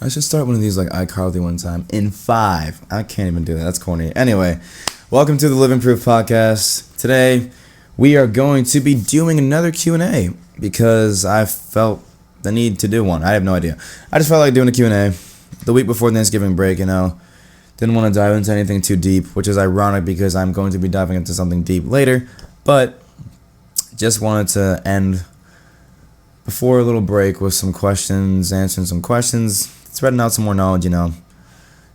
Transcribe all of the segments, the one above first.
I should start one of these like iCarly one time. In 5. I can't even do that. That's corny. Anyway, welcome to the Living Proof Podcast. Today, we are going to be doing another Q&A because I felt the need to do one. I have no idea. I just felt like doing a Q&A the week before Thanksgiving break, Didn't want to dive into anything too deep, which is ironic because I'm going to be diving into something deep later. But just wanted to end before a little break with some questions, answering some questions, spreading out some more knowledge,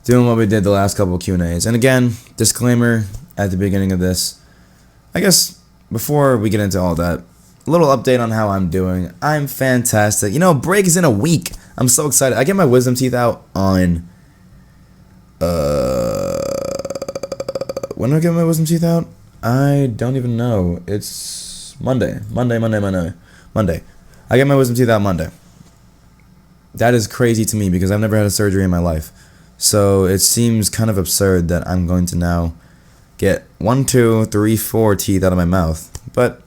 doing what we did the last couple of Q&As. And again, disclaimer at the beginning of this. I guess before we get into all that, a little update on how I'm doing. I'm fantastic. Break is in a week. I'm so excited. I get my wisdom teeth out on when do I get my wisdom teeth out? I don't even know. It's Monday. Monday. I get my wisdom teeth out Monday. That is crazy to me because I've never had a surgery in my life. So it seems kind of absurd that I'm going to now get 1, 2, 3, 4 teeth out of my mouth. But,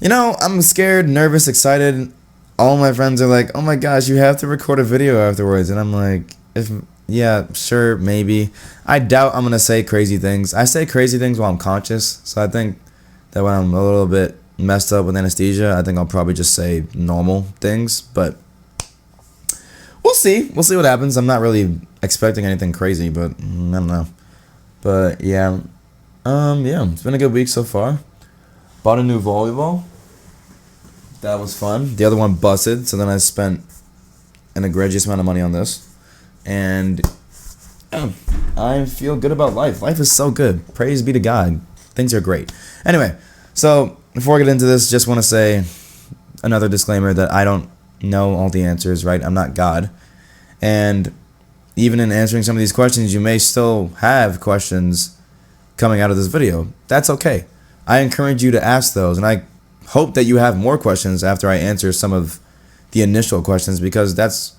I'm scared, nervous, excited. All my friends are like, oh my gosh, you have to record a video afterwards. And I'm like, yeah, sure, maybe. I doubt I'm going to say crazy things. I say crazy things while I'm conscious. So I think that when I'm a little bit messed up with anesthesia, I think I'll probably just say normal things. But we'll see. We'll see what happens. I'm not really expecting anything crazy, but I don't know. But yeah. It's been a good week so far. Bought a new volleyball. That was fun. The other one busted, so then I spent an egregious amount of money on this. And I feel good about life. Life is so good. Praise be to God. Things are great. Anyway, so before I get into this, just want to say another disclaimer that I don't know all the answers, right? I'm not God. And even in answering some of these questions, you may still have questions coming out of this video. That's okay. I encourage you to ask those, and I hope that you have more questions after I answer some of the initial questions, because that's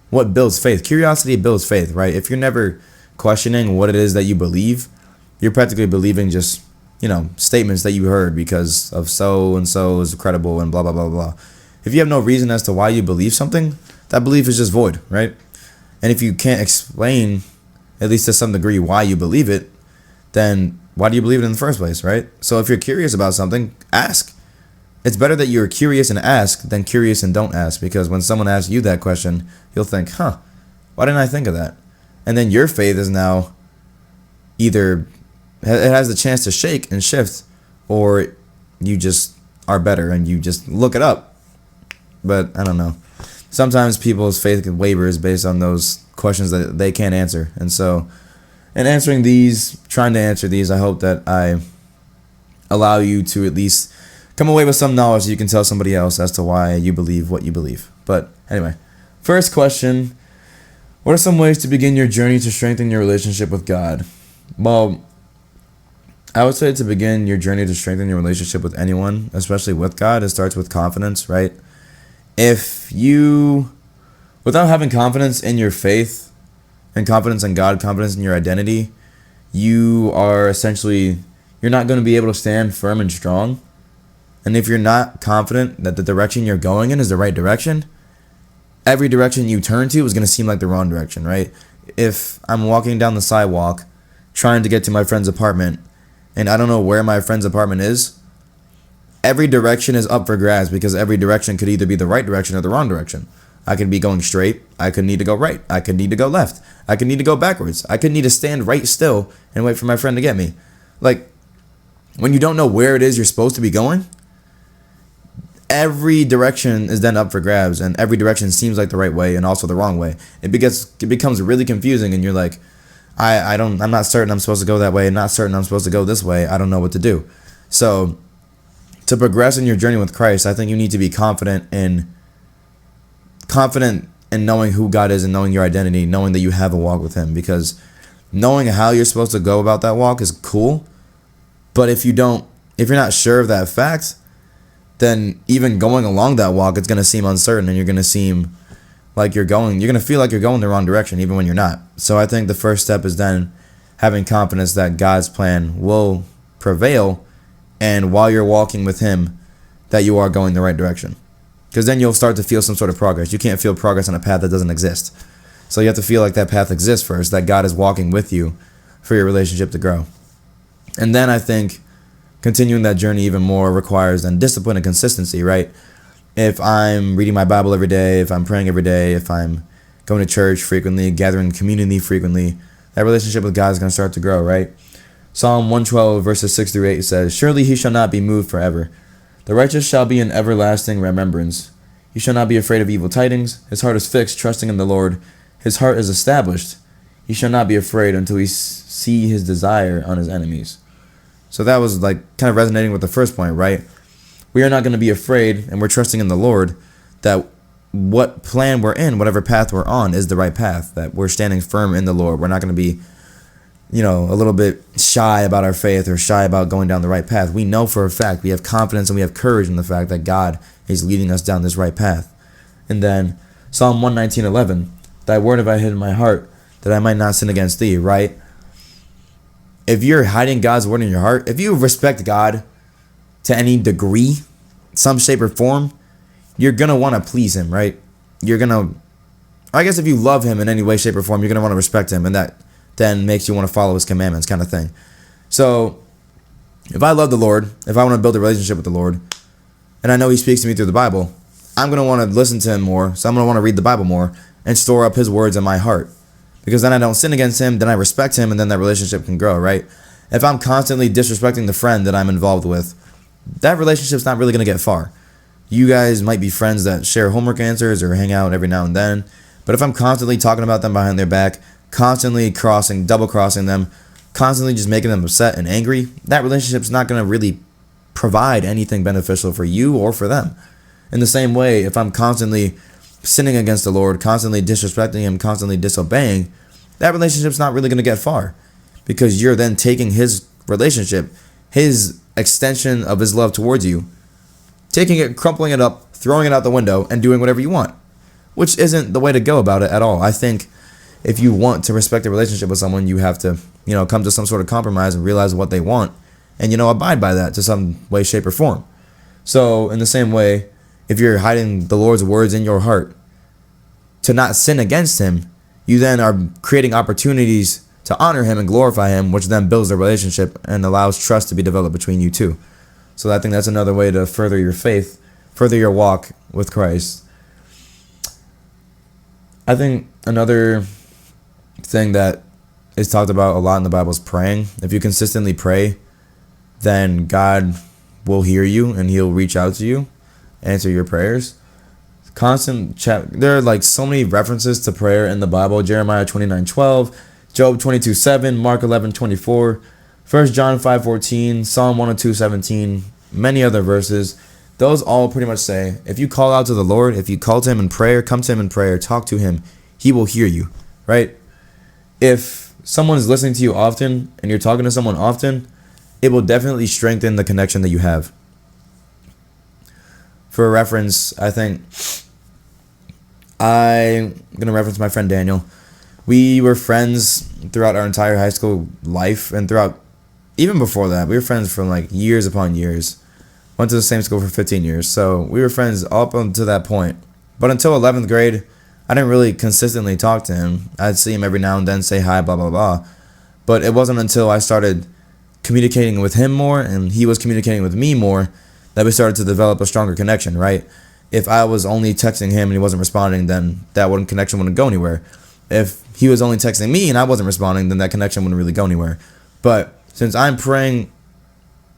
what builds faith. Curiosity builds faith, right? If you're never questioning what it is that you believe, you're practically believing just, statements that you heard because of so and so is credible and blah, blah, blah, blah. If you have no reason as to why you believe something, that belief is just void, right? And if you can't explain, at least to some degree, why you believe it, then why do you believe it in the first place, right? So if you're curious about something, ask. It's better that you're curious and ask than curious and don't ask, because when someone asks you that question, you'll think, why didn't I think of that? And then your faith is now either, it has the chance to shake and shift, or you just are better and you just look it up. But I don't know. Sometimes people's faith wavers based on those questions that they can't answer. And so, in trying to answer these, I hope that I allow you to at least come away with some knowledge so you can tell somebody else as to why you believe what you believe. But anyway, first question. What are some ways to begin your journey to strengthen your relationship with God? Well, I would say to begin your journey to strengthen your relationship with anyone, especially with God, it starts with confidence, right? Without having confidence in your faith and confidence in God, confidence in your identity, you're not going to be able to stand firm and strong. And if you're not confident that the direction you're going in is the right direction, every direction you turn to is going to seem like the wrong direction, right? If I'm walking down the sidewalk trying to get to my friend's apartment and I don't know where my friend's apartment is, every direction is up for grabs because every direction could either be the right direction or the wrong direction. I could be going straight. I could need to go right. I could need to go left. I could need to go backwards. I could need to stand right still and wait for my friend to get me. Like, when you don't know where it is you're supposed to be going, every direction is then up for grabs, and every direction seems like the right way and also the wrong way. It becomes really confusing, and you're like, I'm not certain I'm supposed to go that way, and not certain I'm supposed to go this way. I don't know what to do. So, to progress in your journey with Christ, I think you need to be confident in knowing who God is and knowing your identity, knowing that you have a walk with Him, because knowing how you're supposed to go about that walk is cool. But if you're not sure of that fact, then even going along that walk, it's going to seem uncertain, and you're going to seem like you're going to feel like you're going the wrong direction, even when you're not. So I think the first step is then having confidence that God's plan will prevail, and while you're walking with Him, that you are going the right direction. Because then you'll start to feel some sort of progress. You can't feel progress on a path that doesn't exist. So you have to feel like that path exists first, that God is walking with you for your relationship to grow. And then I think continuing that journey even more requires then discipline and consistency, right? If I'm reading my Bible every day, if I'm praying every day, if I'm going to church frequently, gathering community frequently, that relationship with God is going to start to grow, right? Psalm 112 verses 6 through 8 says, "Surely he shall not be moved forever. The righteous shall be in everlasting remembrance. He shall not be afraid of evil tidings. His heart is fixed, trusting in the Lord. His heart is established. He shall not be afraid until he see his desire on his enemies." So that was like kind of resonating with the first point, right? We are not going to be afraid, and we're trusting in the Lord that what plan we're in, whatever path we're on, is the right path, that we're standing firm in the Lord. We're not going to be, a little bit shy about our faith or shy about going down the right path. We know for a fact, we have confidence and we have courage in the fact that God is leading us down this right path. And then Psalm 119:11, "Thy word have I hid in my heart, that I might not sin against thee," right? If you're hiding God's word in your heart, if you respect God to any degree, some shape or form, you're going to want to please him, right? I guess if you love him in any way, shape, or form, you're going to want to respect him, and that then makes you want to follow his commandments, kind of thing. So if I love the Lord, if I want to build a relationship with the Lord, and I know he speaks to me through the Bible, I'm going to want to listen to him more, so I'm going to want to read the Bible more and store up his words in my heart. Because then I don't sin against him, then I respect him, and then that relationship can grow, right? If I'm constantly disrespecting the friend that I'm involved with, that relationship's not really going to get far. You guys might be friends that share homework answers or hang out every now and then, but if I'm constantly talking about them behind their back, constantly double crossing them, constantly just making them upset and angry, that relationship's not going to really provide anything beneficial for you or for them. In the same way, if I'm constantly sinning against the Lord, constantly disrespecting him, constantly disobeying, that relationship's not really going to get far, because you're then taking his relationship, his extension of his love towards you, taking it, crumpling it up, throwing it out the window, and doing whatever you want, which isn't the way to go about it at all. I think if you want to respect a relationship with someone, you have to, come to some sort of compromise and realize what they want and, abide by that to some way, shape, or form. So in the same way, if you're hiding the Lord's words in your heart to not sin against him, you then are creating opportunities to honor him and glorify him, which then builds the relationship and allows trust to be developed between you two. So I think that's another way to further your faith, further your walk with Christ. I think another thing that is talked about a lot in the Bible is praying. If you consistently pray, then God will hear you and he'll reach out to you, answer your prayers. There are like so many references to prayer in the Bible. Jeremiah 29:12, Job 22:7, Mark 11:24, 1 John 5:14, Psalm 102:17, many other verses. Those all pretty much say, if you call out to the Lord, if you call to him in prayer, come to him in prayer, talk to him, he will hear you, right? If someone is listening to you often and you're talking to someone often, it will definitely strengthen the connection that you have. For reference, I think I'm going to reference my friend Daniel. We were friends throughout our entire high school life, and throughout, even before that, we were friends for like years upon years. Went to the same school for 15 years, so we were friends up until that point. But until 11th grade, I didn't really consistently talk to him. I'd see him every now and then, say hi, blah, blah, blah. But it wasn't until I started communicating with him more and he was communicating with me more that we started to develop a stronger connection, right? If I was only texting him and he wasn't responding, then that connection wouldn't go anywhere. If he was only texting me and I wasn't responding, then that connection wouldn't really go anywhere. But since I'm praying,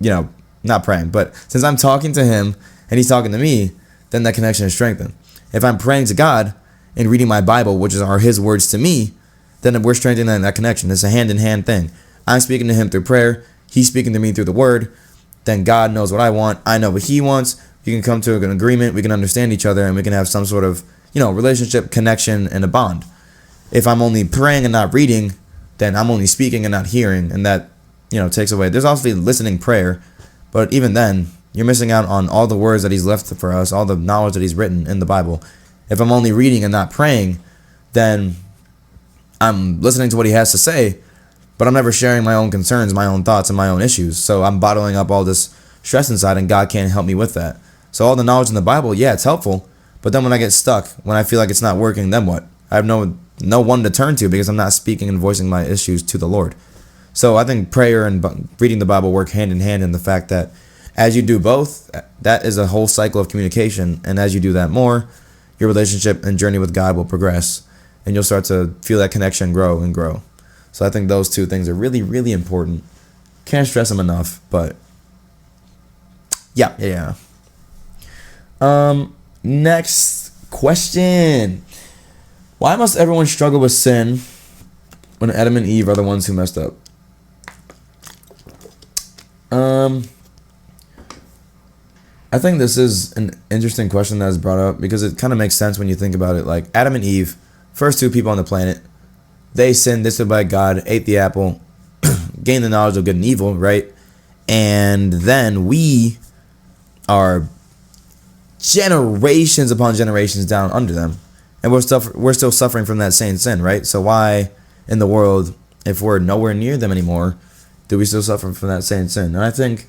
not praying, but since I'm talking to him and he's talking to me, then that connection is strengthened. If I'm praying to God and reading my Bible, which are his words to me, then we're strengthening that connection. It's a hand-in-hand thing. I'm speaking to him through prayer. He's speaking to me through the word. Then God knows what I want. I know what he wants. We can come to an agreement. We can understand each other, and we can have some sort of, relationship, connection, and a bond. If I'm only praying and not reading, then I'm only speaking and not hearing, and that, takes away. There's also listening prayer, but even then, you're missing out on all the words that he's left for us, all the knowledge that he's written in the Bible. If I'm only reading and not praying, then I'm listening to what he has to say, but I'm never sharing my own concerns, my own thoughts, and my own issues. So I'm bottling up all this stress inside, and God can't help me with that. So all the knowledge in the Bible, yeah, it's helpful. But then when I get stuck, when I feel like it's not working, then what? I have no one to turn to because I'm not speaking and voicing my issues to the Lord. So I think prayer and reading the Bible work hand in hand in the fact that as you do both, that is a whole cycle of communication. And as you do that more, your relationship and journey with God will progress. And you'll start to feel that connection grow and grow. So I think those two things are really, really important. Can't stress them enough, but yeah. Next question. Why must everyone struggle with sin when Adam and Eve are the ones who messed up? I think this is an interesting question that is brought up because it kind of makes sense when you think about it. Like Adam and Eve, first two people on the planet, they sinned, disobeyed God, ate the apple, gained the knowledge of good and evil, right? And then we are generations upon generations down under them, and we're still suffering from that same sin, right? So why in the world, if we're nowhere near them anymore, do we still suffer from that same sin? And I think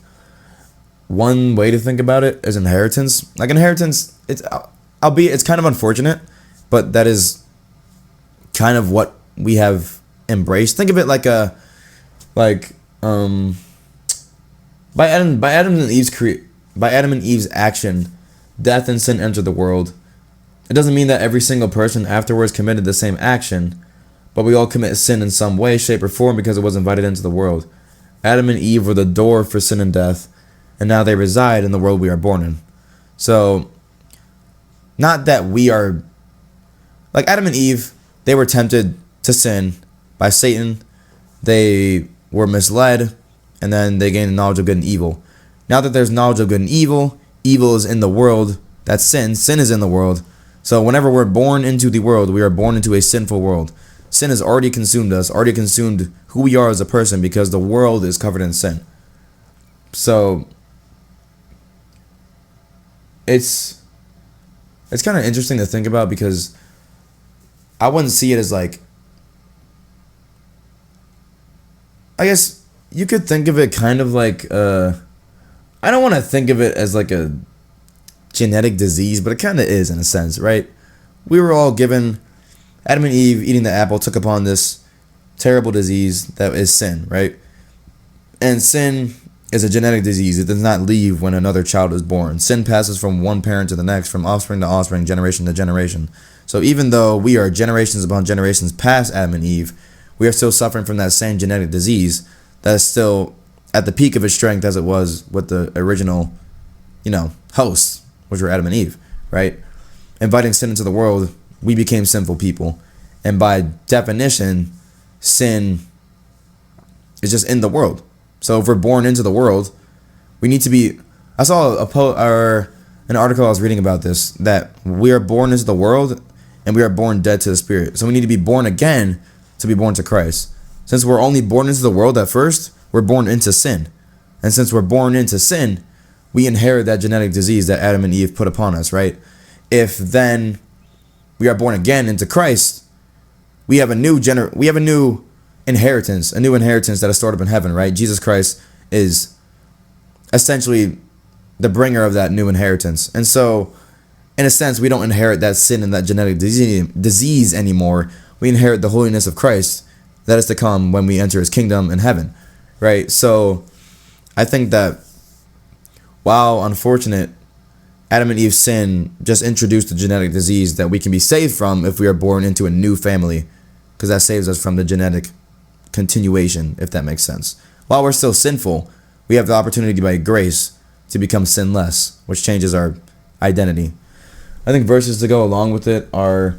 one way to think about it is inheritance. Like inheritance, it's kind of unfortunate, but that is kind of what we have embraced. Think of it like by Adam and Eve's action, death and sin entered the world. It doesn't mean that every single person afterwards committed the same action, but we all commit sin in some way, shape, or form because it was invited into the world. Adam and Eve were the door for sin and death, and now they reside in the world we are born in. So, not that we are... Like Adam and Eve, they were tempted to sin by Satan. They were misled, and then they gained the knowledge of good and evil. Now that there's knowledge of good and evil is in the world. That's sin. Sin is in the world. So whenever we're born into the world, we are born into a sinful world. Sin has already consumed us, already consumed who we are as a person because the world is covered in sin. So it's kind of interesting to think about because I wouldn't see it as like... I guess you could think of it kind of like... I don't want to think of it as like a genetic disease, but it kind of is in a sense, right? We were all given... Adam and Eve eating the apple took upon this terrible disease that is sin, right? And sin is a genetic disease. It does not leave when another child is born. Sin passes from one parent to the next, from offspring to offspring, generation to generation. So even though we are generations upon generations past Adam and Eve, we are still suffering from that same genetic disease that is still at the peak of its strength as it was with the original, hosts, which were Adam and Eve, right? Inviting sin into the world, we became sinful people. And by definition, sin is just in the world. So if we're born into the world, we need to be... I saw an article I was reading about this, that we are born into the world and we are born dead to the spirit. So we need to be born again to be born to Christ. Since we're only born into the world at first, we're born into sin. And since we're born into sin, we inherit that genetic disease that Adam and Eve put upon us, right? If then we are born again into Christ, we have a new inheritance, that is stored up in heaven, right? Jesus Christ is essentially the bringer of that new inheritance. And so, in a sense, we don't inherit that sin and that genetic disease anymore. We inherit the holiness of Christ that is to come when we enter his kingdom in heaven, right? So, I think that while unfortunate, Adam and Eve's sin just introduced a genetic disease that we can be saved from if we are born into a new family, because that saves us from the genetic continuation, if that makes sense. While we're still sinful, we have the opportunity by grace to become sinless, which changes our identity. I think verses to go along with it are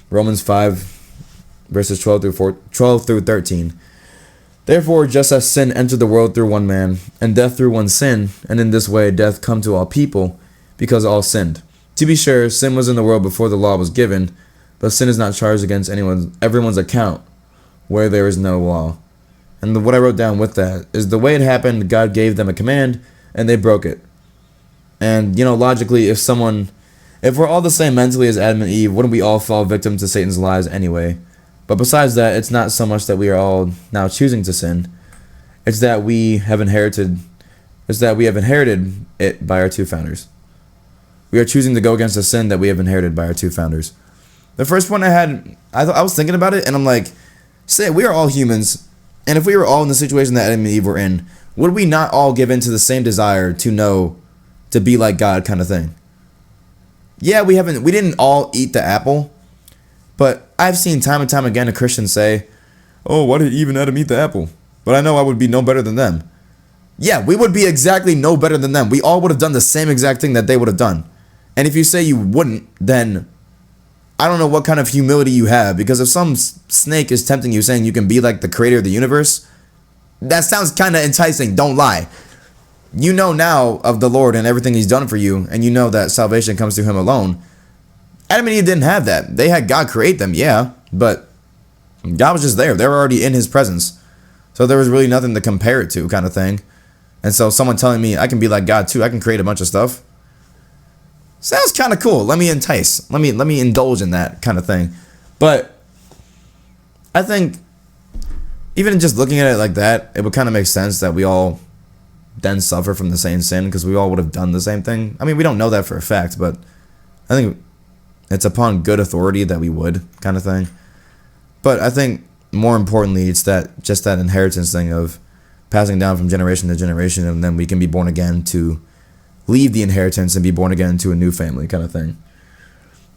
Romans 5, verses 12 through 13. Therefore, just as sin entered the world through one man, and death through one sin, and in this way death come to all people, because all sinned. To be sure, sin was in the world before the law was given, but sin is not charged against everyone's account where there is no law. And what I wrote down with that is the way it happened, God gave them a command, and they broke it. And, logically, if we're all the same mentally as Adam and Eve, wouldn't we all fall victim to Satan's lies anyway? But besides that, it's not so much that we are all now choosing to sin. It's that we have inherited it by our two founders. we are choosing to go against the sin that we have inherited by our two founders. The first point I was thinking about it, and I'm like, say we are all humans, and if we were all in the situation that Adam and Eve were in, would we not all give in to the same desire to know, to be like God kind of thing? Yeah, we didn't all eat the apple, but I've seen time and time again a Christian say, oh, why did Eve and Adam eat the apple? But I know I would be no better than them. Yeah, we would be exactly no better than them. We all would have done the same exact thing that they would have done. And if you say you wouldn't, then I don't know what kind of humility you have, because if some snake is tempting you saying you can be like the creator of the universe, that sounds kind of enticing, don't lie. You know now of the Lord and everything he's done for you, and you know that salvation comes through him alone. Adam and Eve didn't have that. They had God create them, yeah, but God was just there. They were already in his presence. So there was really nothing to compare it to, kind of thing. And so someone telling me I can be like God too, I can create a bunch of stuff, sounds kind of cool. Let me entice. Let me indulge in that kind of thing. But I think even just looking at it like that, it would kind of make sense that we all then suffer from the same sin, because we all would have done the same thing. I mean, we don't know that for a fact, but I think it's upon good authority that we would, kind of thing. But I think more importantly, it's that inheritance thing of passing down from generation to generation, and then we can be born again to leave the inheritance and be born again to a new family, kind of thing.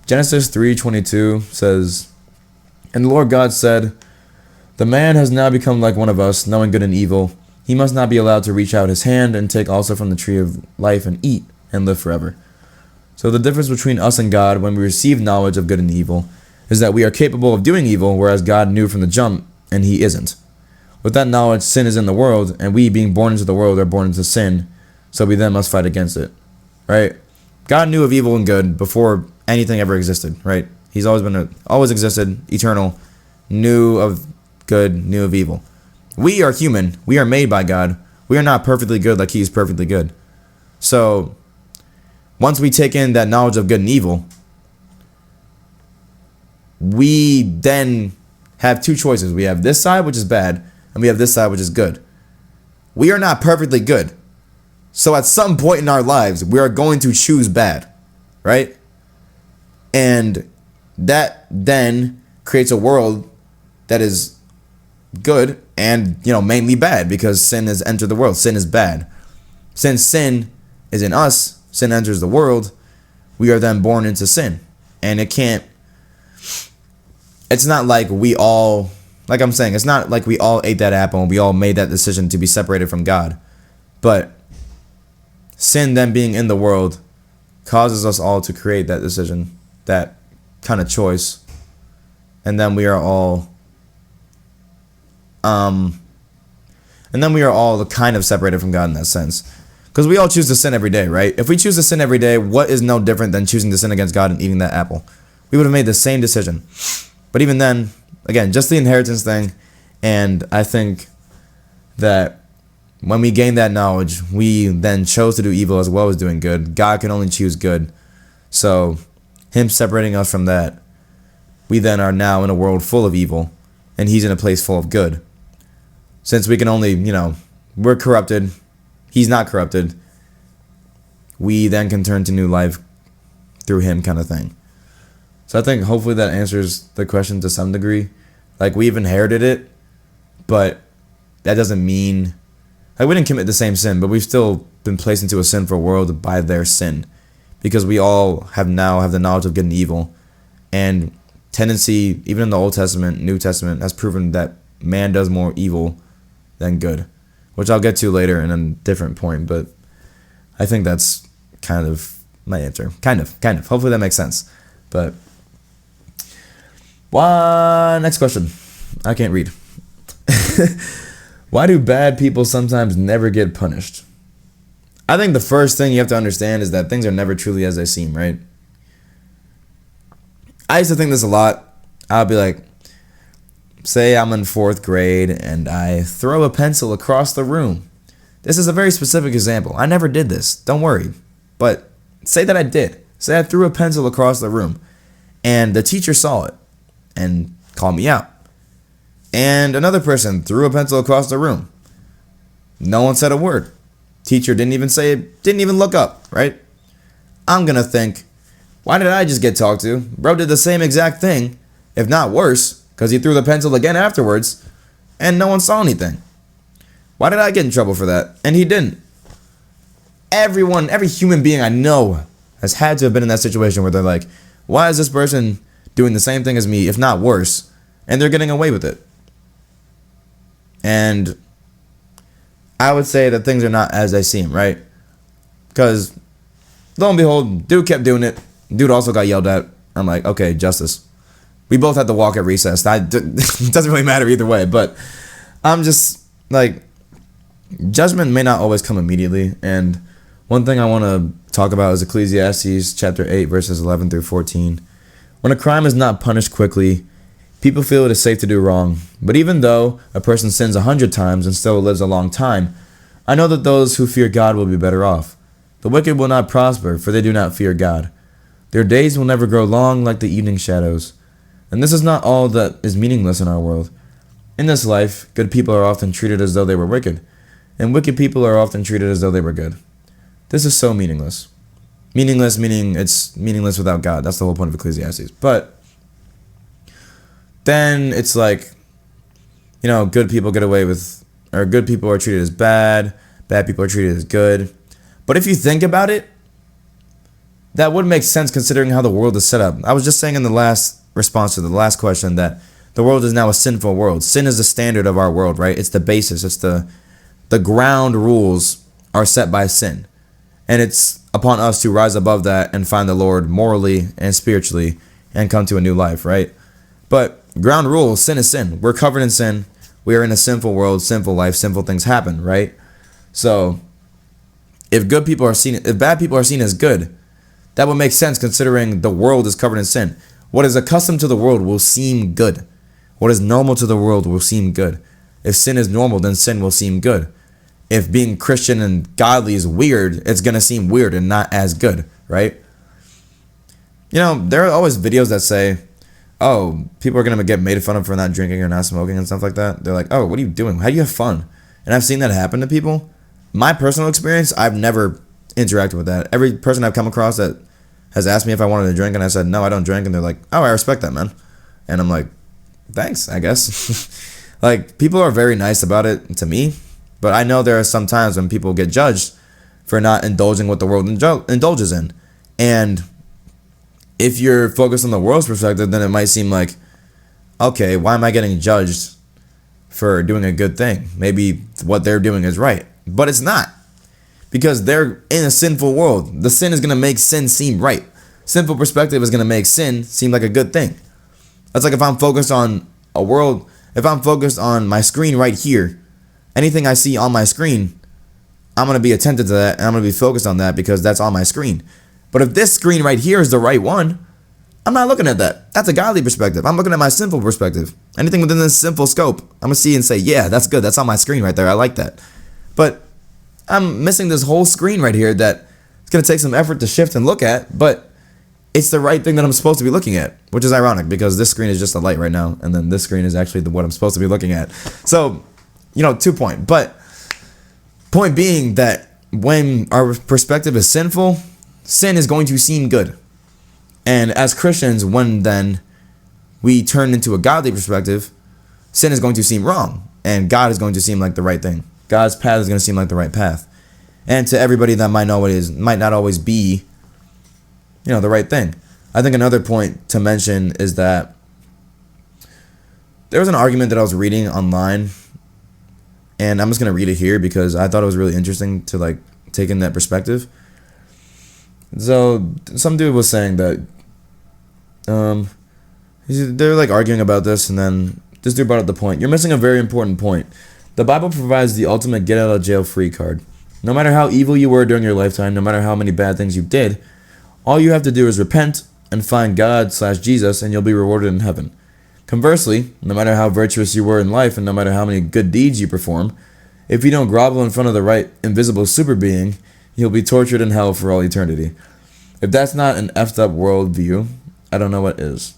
Genesis 3:22 says, and the Lord God said, the man has now become like one of us, knowing good and evil. He must not be allowed to reach out his hand and take also from the tree of life and eat and live forever. So the difference between us and God when we receive knowledge of good and evil is that we are capable of doing evil, whereas God knew from the jump and he isn't. With that knowledge, sin is in the world, and we, being born into the world, are born into sin, so we then must fight against it, right? God knew of evil and good before anything ever existed, right? He's always existed, eternal, knew of good, knew of evil. We are human. We are made by God. We are not perfectly good like he is perfectly good. So once we take in that knowledge of good and evil, we then have two choices. We have this side, which is bad, and we have this side, which is good. We are not perfectly good. So at some point in our lives, we are going to choose bad, right? And that then creates a world that is good and, mainly bad, because sin has entered the world. Sin is bad. Since sin is in us, sin enters the world, we are then born into sin. And it's not like we all, like I'm saying, it's not like we all ate that apple and we all made that decision to be separated from God. But sin then being in the world causes us all to create that decision, that kind of choice. And then we are all kind of separated from God in that sense. Because we all choose to sin every day, right? If we choose to sin every day, what is no different than choosing to sin against God and eating that apple? We would have made the same decision. But even then, again, just the inheritance thing. And I think that when we gain that knowledge, we then chose to do evil as well as doing good. God can only choose good. So him separating us from that, we then are now in a world full of evil, and he's in a place full of good. Since we can only, we're corrupted, he's not corrupted, we then can turn to new life through him, kind of thing. So I think hopefully that answers the question to some degree. Like, we've inherited it, but that doesn't mean, like, we didn't commit the same sin, but we've still been placed into a sinful world by their sin, because we all have the knowledge of good and evil. And tendency, even in the Old Testament, New Testament, has proven that man does more evil than good, which I'll get to later in a different point. But I think that's kind of my answer. Kind of. Hopefully that makes sense. But next question. I can't read. Why do bad people sometimes never get punished? I think the first thing you have to understand is that things are never truly as they seem, right? I used to think this a lot. I'll be like, say I'm in 4th grade and I throw a pencil across the room. This is a very specific example. I never did this. Don't worry. But say that I did. Say I threw a pencil across the room and the teacher saw it and called me out. And another person threw a pencil across the room. No one said a word. Teacher didn't even look up, right? I'm going to think, why did I just get talked to? Bro did the same exact thing, if not worse, because he threw the pencil again afterwards, and no one saw anything. Why did I get in trouble for that? And he didn't. Every human being I know has had to have been in that situation where they're like, why is this person doing the same thing as me, if not worse, and they're getting away with it? And I would say that things are not as they seem, right? Because lo and behold, dude kept doing it. Dude also got yelled at. I'm like, okay, justice. We both had to walk at recess. It doesn't really matter either way, but I'm just like, judgment may not always come immediately. And one thing I want to talk about is Ecclesiastes chapter 8, verses 11 through 14. When a crime is not punished quickly, people feel it is safe to do wrong. But even though a person sins 100 times and still lives a long time, I know that those who fear God will be better off. The wicked will not prosper, for they do not fear God. Their days will never grow long like the evening shadows. And this is not all that is meaningless in our world. In this life, good people are often treated as though they were wicked, and wicked people are often treated as though they were good. This is so meaningless. Meaningless meaning it's meaningless without God. That's the whole point of Ecclesiastes. But then it's like, good people get away with, or good people are treated as bad people are treated as good. But if you think about it, that would make sense considering how the world is set up. I was just saying in the last response to the last question that the world is now a sinful world. Sin is the standard of our world, right? It's the basis. It's the ground rules are set by sin. And it's upon us to rise above that and find the Lord morally and spiritually and come to a new life, right? But ground rules, sin is sin. We're covered in sin. We are in a sinful world, sinful life, sinful things happen, right? So if bad people are seen as good, that would make sense considering the world is covered in sin. What is accustomed to the world will seem good. What is normal to the world will seem good. If sin is normal, then sin will seem good. If being Christian and godly is weird, it's going to seem weird and not as good, right? There are always videos that say, oh, people are going to get made fun of for not drinking or not smoking and stuff like that. They're like, oh, what are you doing? How do you have fun? And I've seen that happen to people. My personal experience, I've never interacted with that. Every person I've come across that has asked me if I wanted to drink and I said, no, I don't drink. And they're like, oh, I respect that, man. And I'm like, thanks, I guess. Like, people are very nice about it to me. But I know there are some times when people get judged for not indulging what the world indulges in. And if you're focused on the world's perspective, then it might seem like, okay, why am I getting judged for doing a good thing? Maybe what they're doing is right. But it's not. Because they're in a sinful world. The sin is going to make sin seem right. Sinful perspective is going to make sin seem like a good thing. That's like if I'm focused on if I'm focused on my screen right here, anything I see on my screen, I'm going to be attentive to that and I'm going to be focused on that because that's on my screen. But if this screen right here is the right one, I'm not looking at that. That's a godly perspective. I'm looking at my sinful perspective. Anything within this sinful scope, I'm going to see and say, yeah, that's good. That's on my screen right there. I like that. But I'm missing this whole screen right here that it's going to take some effort to shift and look at, but it's the right thing that I'm supposed to be looking at, which is ironic because this screen is just a light right now, and then this screen is actually what I'm supposed to be looking at. So, 2 point. But point being that when our perspective is sinful, sin is going to seem good. And as Christians, when then we turn into a godly perspective, sin is going to seem wrong, and God is going to seem like the right thing. God's path is going to seem like the right path. And to everybody that might not always be, the right thing. I think another point to mention is that there was an argument that I was reading online, and I'm just going to read it here because I thought it was really interesting to take in that perspective. So some dude was saying that they're arguing about this, and then this dude brought up the point. You're missing a very important point. The Bible provides the ultimate get-out-of-jail-free card. No matter how evil you were during your lifetime, no matter how many bad things you did, all you have to do is repent and find God/Jesus, and you'll be rewarded in heaven. Conversely, no matter how virtuous you were in life and no matter how many good deeds you perform, if you don't grovel in front of the right invisible super being, you'll be tortured in hell for all eternity. If that's not an effed up worldview, I don't know what is.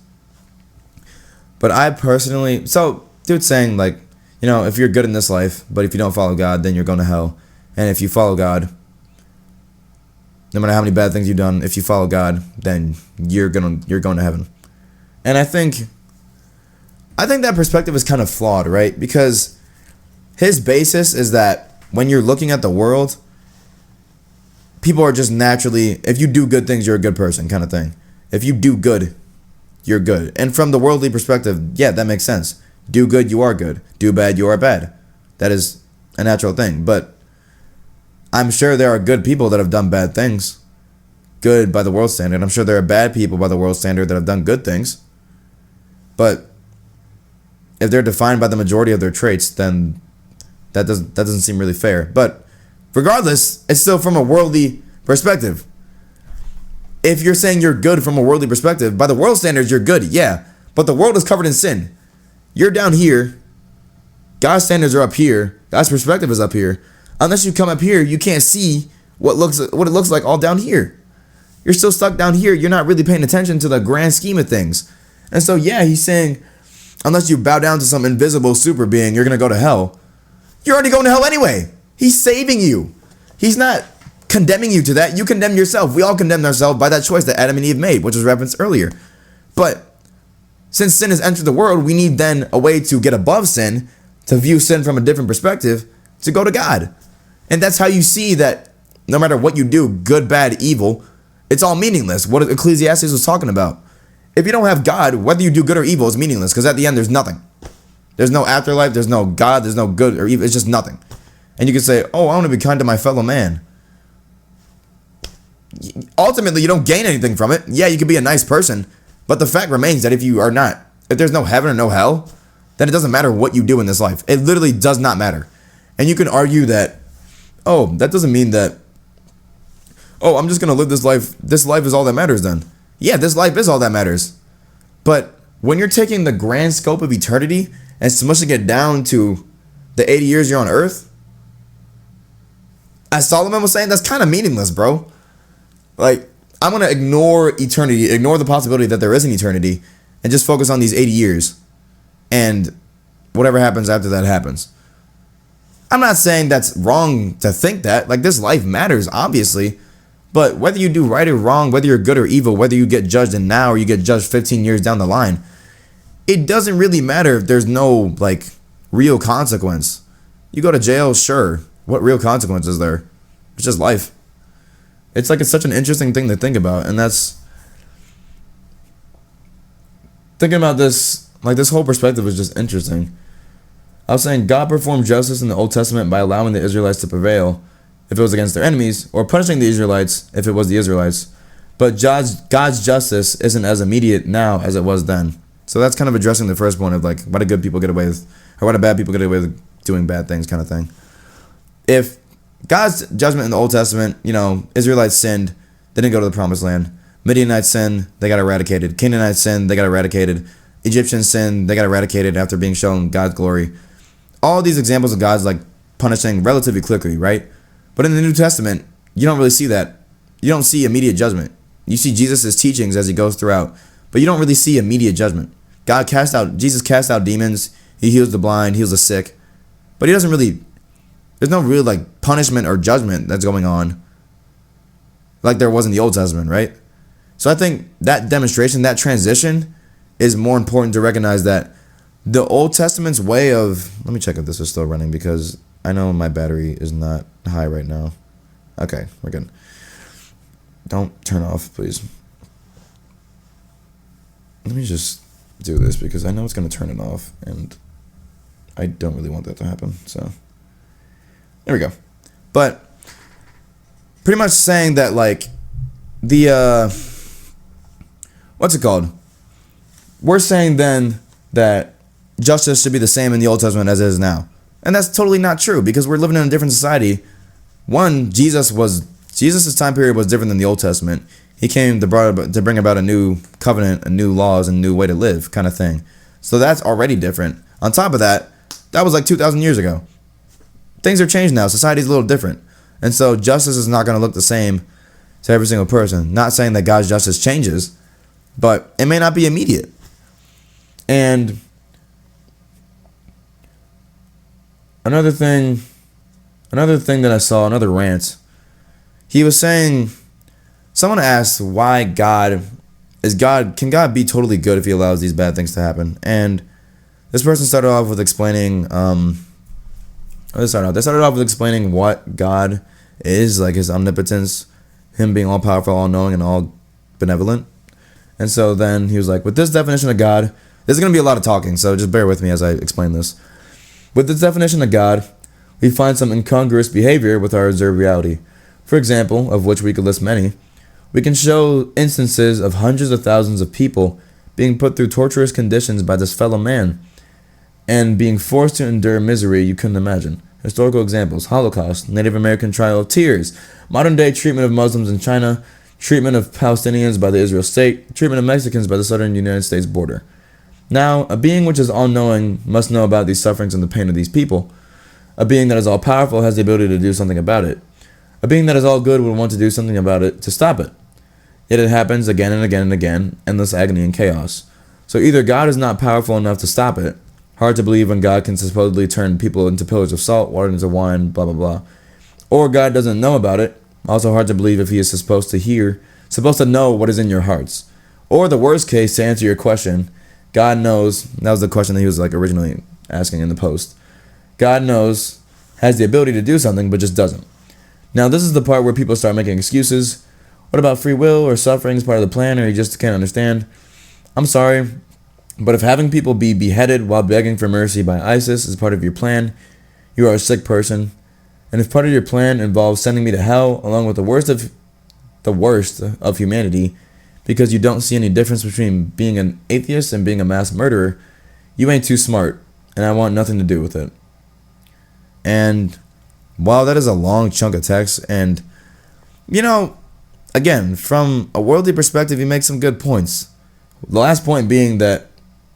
But I personally, dude's saying if you're good in this life, but if you don't follow God, then you're going to hell. And if you follow God, No matter how many bad things you've done, if you follow God, then you're going to heaven. And I think that perspective is kind of flawed, right? Because his basis is that when you're looking at the world, people are just naturally, if you do good things, you're a good person kind of thing. If you do good, you're good. And from the worldly perspective, yeah, that makes sense. Do good, you are good. Do bad, you are bad. That is a natural thing. But I'm sure there are good people that have done bad things. Good by the world standard. I'm sure there are bad people by the world standard that have done good things. But if they're defined by the majority of their traits, then that doesn't seem really fair. But regardless, it's still from a worldly perspective. If you're saying you're good from a worldly perspective, by the world standards, you're good, yeah. But the world is covered in sin. You're down here. God's standards are up here. God's perspective is up here. Unless you come up here, you can't see what it looks like all down here. You're still stuck down here. You're not really paying attention to the grand scheme of things. And so, yeah, he's saying, unless you bow down to some invisible super being, you're going to go to hell. You're already going to hell anyway. He's saving you. He's not condemning you to that. You condemn yourself. We all condemn ourselves by that choice that Adam and Eve made, which was referenced earlier. But since sin has entered the world, we need then a way to get above sin, to view sin from a different perspective, to go to God. And that's how you see that no matter what you do, good, bad, evil, it's all meaningless. What Ecclesiastes was talking about. If you don't have God, whether you do good or evil is meaningless, because at the end there's nothing. There's no afterlife, there's no God, there's no good or evil, it's just nothing. And you can say, oh, I want to be kind to my fellow man. Ultimately, you don't gain anything from it. Yeah, you could be a nice person, but the fact remains that if there's no heaven or no hell, then it doesn't matter what you do in this life. It literally does not matter. And you can argue that, oh, that doesn't mean that, oh, I'm just going to live this life. This life is all that matters then. Yeah, this life is all that matters. But when you're taking the grand scope of eternity and smushing it down to the 80 years you're on earth, as Solomon was saying, that's kind of meaningless, bro. Like, I'm going to ignore eternity, ignore the possibility that there is an eternity, and just focus on these 80 years. And whatever happens after that happens. I'm not saying that's wrong to think that. Like, this life matters, obviously. But whether you do right or wrong, whether you're good or evil, whether you get judged in now or you get judged 15 years down the line, it doesn't really matter if there's no, like, real consequence. You go to jail, sure. What real consequence is there? It's just life. It's such an interesting thing to think about. And that's... Thinking about this, like, this whole perspective is just interesting. I was saying God performed justice in the Old Testament by allowing the Israelites to prevail if it was against their enemies, or punishing the Israelites if it was the Israelites. But God's justice isn't as immediate now as it was then. So that's kind of addressing the first point of, like, why do good people get away with, or why do bad people get away with doing bad things kind of thing. If God's judgment in the Old Testament, Israelites sinned, they didn't go to the promised land. Midianites sinned, they got eradicated. Canaanites sinned, they got eradicated. Egyptians sinned, they got eradicated after being shown God's glory. All these examples of God's, like, punishing relatively quickly, right? But in the New Testament, you don't really see that. You don't see immediate judgment. You see Jesus' teachings as he goes throughout, but you don't really see immediate judgment. Jesus cast out demons, he heals the blind, heals the sick, but there's no real, like, punishment or judgment that's going on like there was in the Old Testament, right? So I think that demonstration, that transition is more important to recognize that the Old Testament's way of... Let me check if this is still running because I know my battery is not high right now. Okay, we're good. Don't turn off, please. Let me just do this because I know it's going to turn it off and I don't really want that to happen. So, there we go. But pretty much saying that, like, the... what's it called? We're saying then that justice should be the same in the Old Testament as it is now. And that's totally not true because we're living in a different society. One, Jesus' time period was different than the Old Testament. He came to bring about a new covenant, a new laws, and a new way to live kind of thing. So that's already different. On top of that, that was like 2,000 years ago. Things are changed now. Society's a little different. And so justice is not going to look the same to every single person. Not saying that God's justice changes, but it may not be immediate. And another thing that I saw, another rant, he was saying Someone asked why can God be totally good if he allows these bad things to happen? And this person started off with explaining they started off with explaining what God is, like his omnipotence, him being all powerful, all knowing, and all benevolent. And so then he was like, with this definition of God, there's going to be a lot of talking, so just bear with me as I explain this. With this definition of God, we find some incongruous behavior with our observed reality. For example, of which we could list many, we can show instances of hundreds of thousands of people being put through torturous conditions by this fellow man and being forced to endure misery you couldn't imagine. Historical examples: Holocaust, Native American trial of tears, modern day treatment of Muslims in China, treatment of Palestinians by the Israel state, treatment of Mexicans by the southern United States border. Now, a being which is all-knowing must know about these sufferings and the pain of these people. A being that is all-powerful has the ability to do something about it. A being that is all good would want to do something about it to stop it. Yet it happens again and again and again, endless agony and chaos. So either God is not powerful enough to stop it, hard to believe when God can supposedly turn people into pillars of salt, water into wine, blah blah blah, or God doesn't know about it, also hard to believe if he is supposed to know what is in your hearts. Or the worst case, to answer your question, God knows, that was the question that he was like originally asking in the post. God knows, has the ability to do something, but just doesn't. Now, this is the part where people start making excuses. What about free will or suffering is part of the plan, or you just can't understand? I'm sorry, but if having people be beheaded while begging for mercy by ISIS is part of your plan, you are a sick person. And if part of your plan involves sending me to hell along with the worst of humanity because you don't see any difference between being an atheist and being a mass murderer, you ain't too smart, and I want nothing to do with it. And wow, that is a long chunk of text, and again, from a worldly perspective, he makes some good points. The last point being that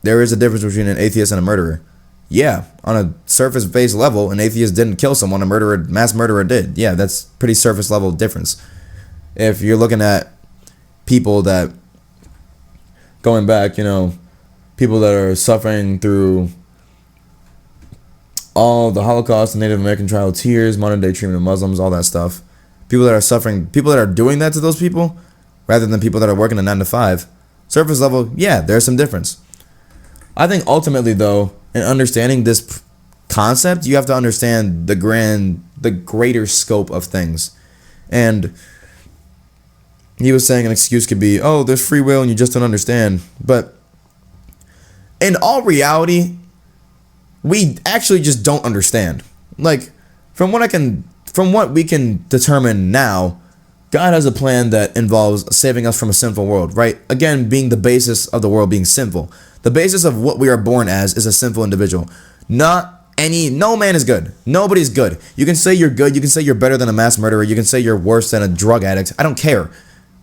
there is a difference between an atheist and a murderer. Yeah, on a surface-based level, an atheist didn't kill someone, mass murderer did. Yeah, that's pretty surface-level difference. If you're looking at people that, going back, people that are suffering through all the Holocaust, the Native American trial of tears, modern day treatment of Muslims, all that stuff. People that are suffering, people that are doing that to those people, rather than people that are working a 9 to 5. Surface level, yeah, there's some difference. I think ultimately, though, in understanding this concept, you have to understand the greater scope of things. And he was saying an excuse could be, oh, there's free will and you just don't understand. But in all reality, we actually just don't understand. Like, from what we can determine now, God has a plan that involves saving us from a sinful world, right? Again, being the basis of the world being sinful. The basis of what we are born as is a sinful individual. No man is good. Nobody's good. You can say you're good. You can say you're better than a mass murderer. You can say you're worse than a drug addict. I don't care.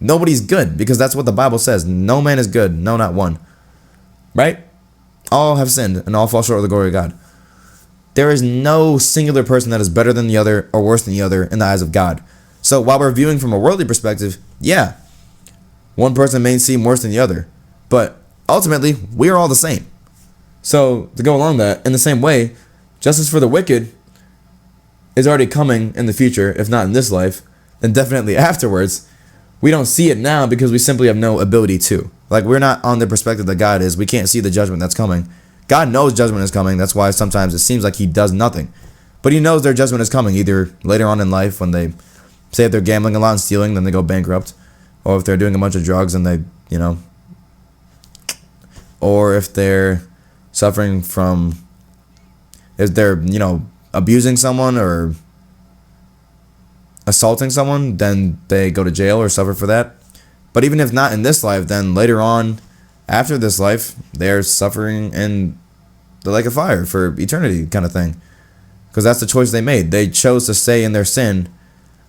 Nobody's good because that's what the Bible says. No man is good. No, not one. Right? All have sinned and all fall short of the glory of God. There is no singular person that is better than the other or worse than the other in the eyes of God. So while we're viewing from a worldly perspective, yeah, one person may seem worse than the other, but ultimately we are all the same. So to go along that, in the same way, justice for the wicked is already coming in the future, if not in this life, then definitely afterwards. We don't see it now because we simply have no ability to. Like, we're not on the perspective that God is. We can't see the judgment that's coming. God knows judgment is coming. That's why sometimes it seems like he does nothing. But he knows their judgment is coming, either later on in life when they say if they're gambling a lot and stealing, then they go bankrupt. Or if they're doing a bunch of drugs and they, or if they're suffering from, if they're, abusing someone or assaulting someone, then they go to jail or suffer for that. But even if not in this life, then later on, after this life, they're suffering in the lake of fire for eternity kind of thing. Because that's the choice they made. They chose to stay in their sin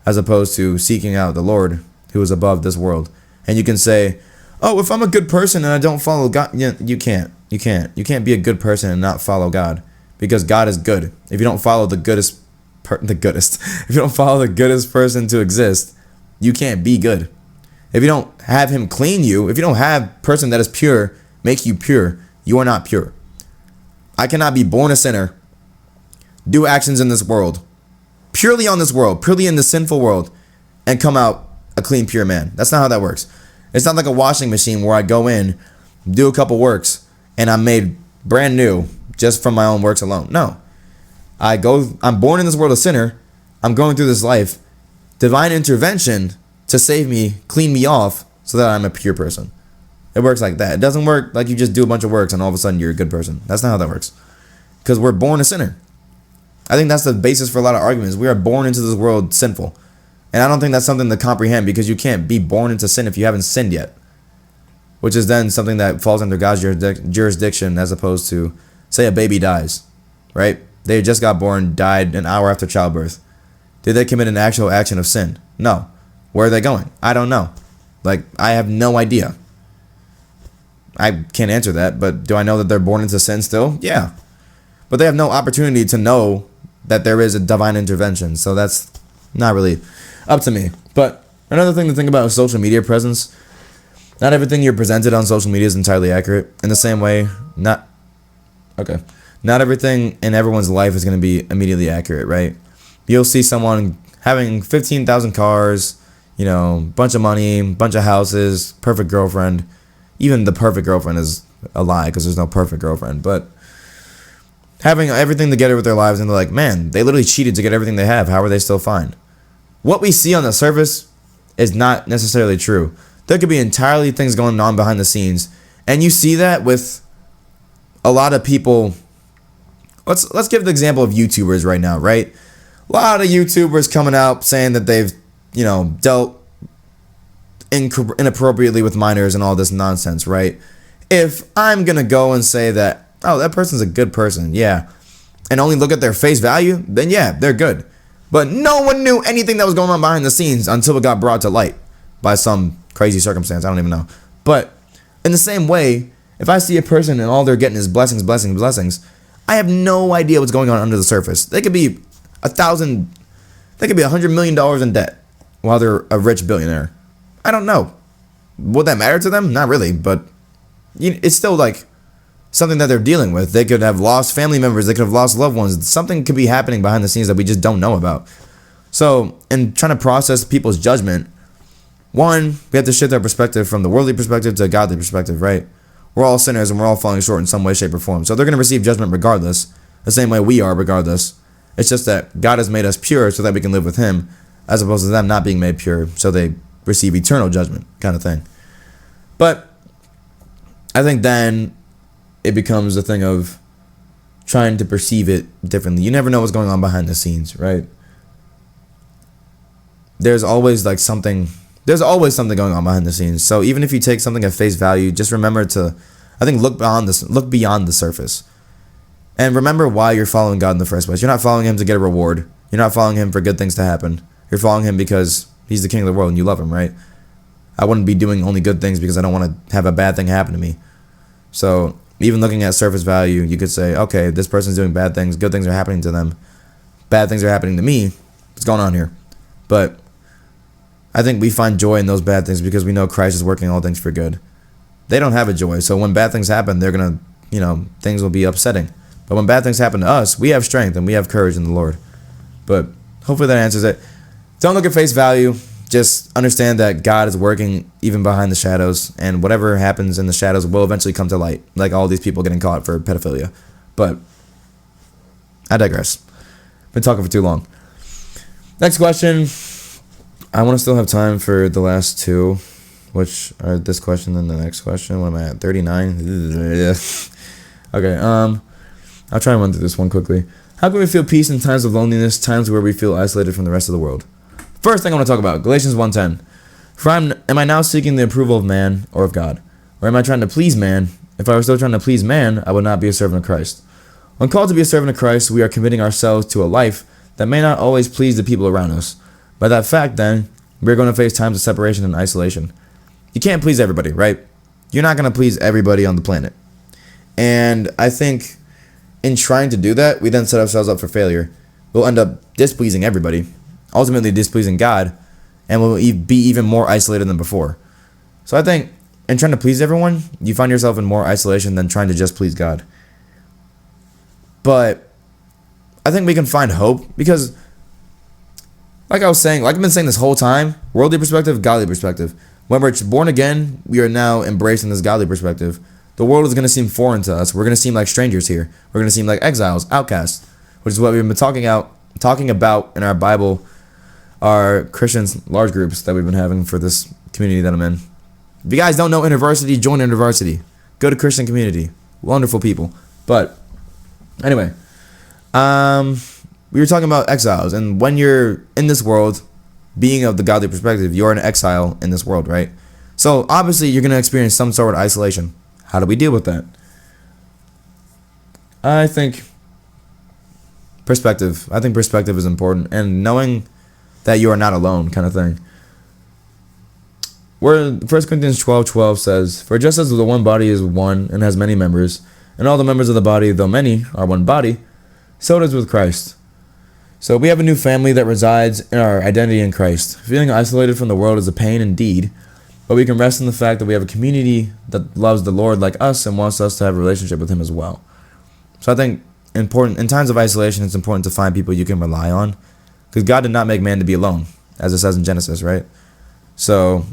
as opposed to seeking out the Lord who is above this world. And you can say, oh, if I'm a good person and I don't follow God, you can't. You can't be a good person and not follow God. Because God is good. If you don't follow if you don't follow the goodest person to exist, you can't be good. If you don't have him clean you, if you don't have a person that is pure make you pure, you are not pure. I cannot be born a sinner, do actions in this world, purely on this world, purely in the sinful world, and come out a clean, pure man. That's not how that works. It's not like a washing machine where I go in, do a couple works, and I'm made brand new just from my own works alone. No. I'm born in this world a sinner. I'm going through this life. Divine intervention to save me, clean me off, so that I'm a pure person. It works like that. It doesn't work like you just do a bunch of works and all of a sudden you're a good person. That's not how that works. Because we're born a sinner. I think that's the basis for a lot of arguments. We are born into this world sinful. And I don't think that's something to comprehend, because you can't be born into sin if you haven't sinned yet. Which is then something that falls under God's jurisdiction, as opposed to, say, a baby dies, right? They just got born, died an hour after childbirth. Did they commit an actual action of sin? No. Where are they going? I don't know. Like, I have no idea. I can't answer that, but do I know that they're born into sin still? Yeah. But they have no opportunity to know that there is a divine intervention, so that's not really up to me. But another thing to think about is social media presence. Not everything you're presented on social media is entirely accurate. In the same way, not everything in everyone's life is going to be immediately accurate, right? You'll see someone having 15,000 cars, bunch of money, bunch of houses, perfect girlfriend. Even the perfect girlfriend is a lie, because there's no perfect girlfriend. But having everything together with their lives, and they're like, man, they literally cheated to get everything they have. How are they still fine? What we see on the surface is not necessarily true. There could be entirely things going on behind the scenes. And you see that with a lot of people. Let's give the example of YouTubers right now, right? A lot of YouTubers coming out saying that they've, dealt inappropriately with minors and all this nonsense, right? If I'm going to go and say that, oh, that person's a good person, yeah, and only look at their face value, then yeah, they're good. But no one knew anything that was going on behind the scenes until it got brought to light by some crazy circumstance. I don't even know. But in the same way, if I see a person and all they're getting is blessings, I have no idea what's going on under the surface. They could be $100 million in debt while they're a rich billionaire. I don't know. Would that matter to them? Not really, but it's still like something that they're dealing with. They could have lost family members. They could have lost loved ones. Something could be happening behind the scenes that we just don't know about. So, in trying to process people's judgment, one, we have to shift our perspective from the worldly perspective to a godly perspective, right? We're all sinners and we're all falling short in some way, shape, or form. So they're going to receive judgment regardless, the same way we are regardless. It's just that God has made us pure so that we can live with Him, as opposed to them not being made pure, so they receive eternal judgment, kind of thing. But I think then it becomes a thing of trying to perceive it differently. You never know what's going on behind the scenes, right? There's always something going on behind the scenes. So even if you take something at face value, just remember to, I think, look beyond the surface. And remember why you're following God in the first place. You're not following Him to get a reward. You're not following Him for good things to happen. You're following Him because He's the King of the world and you love Him, right? I wouldn't be doing only good things because I don't want to have a bad thing happen to me. So even looking at surface value, you could say, okay, this person's doing bad things. Good things are happening to them. Bad things are happening to me. What's going on here? But I think we find joy in those bad things because we know Christ is working all things for good. They don't have a joy. So when bad things happen, they're going to, things will be upsetting. But when bad things happen to us, we have strength and we have courage in the Lord. But hopefully that answers it. Don't look at face value. Just understand that God is working even behind the shadows, and whatever happens in the shadows will eventually come to light, like all these people getting caught for pedophilia. But I digress. Been talking for too long. Next question. I want to still have time for the last two, which are this question and the next question. What am I at? 39? Okay, I'll try and run through this one quickly. How can we feel peace in times of loneliness, times where we feel isolated from the rest of the world? First thing I want to talk about, Galatians 1:10. For am I now seeking the approval of man or of God? Or am I trying to please man? If I were still trying to please man, I would not be a servant of Christ. When called to be a servant of Christ, we are committing ourselves to a life that may not always please the people around us. By that fact, then, we're going to face times of separation and isolation. You can't please everybody, right? You're not going to please everybody on the planet. And I think in trying to do that, we then set ourselves up for failure. We'll end up displeasing everybody, ultimately displeasing God, and we'll be even more isolated than before. So I think in trying to please everyone, you find yourself in more isolation than trying to just please God. But I think we can find hope because, like I've been saying this whole time, Worldly perspective, godly perspective. When we're born again, we are now embracing this godly perspective. The world is going to seem foreign to us. We're going to seem like strangers here. We're going to seem like exiles, outcasts, which is what we've been talking about in our Bible, our Christians large groups that we've been having for this community that I'm in. If you guys don't know InterVarsity, join InterVarsity. Go to Christian community. Wonderful people. But anyway, we were talking about exiles, and when you're in this world, being of the godly perspective, you're an exile in this world, right? So obviously you're going to experience some sort of isolation. How do we deal with that? I think perspective is important, and knowing that you are not alone, kind of thing. Where 1 Corinthians 12:12 says, "For just as the one body is one and has many members, and all the members of the body, though many, are one body, so it is with Christ." So we have a new family that resides in our identity in Christ. Feeling isolated from the world is a pain indeed, but we can rest in the fact that we have a community that loves the Lord like us and wants us to have a relationship with Him as well. So I think important in times of isolation, it's important to find people you can rely on, because God did not make man to be alone, as it says in Genesis, right? So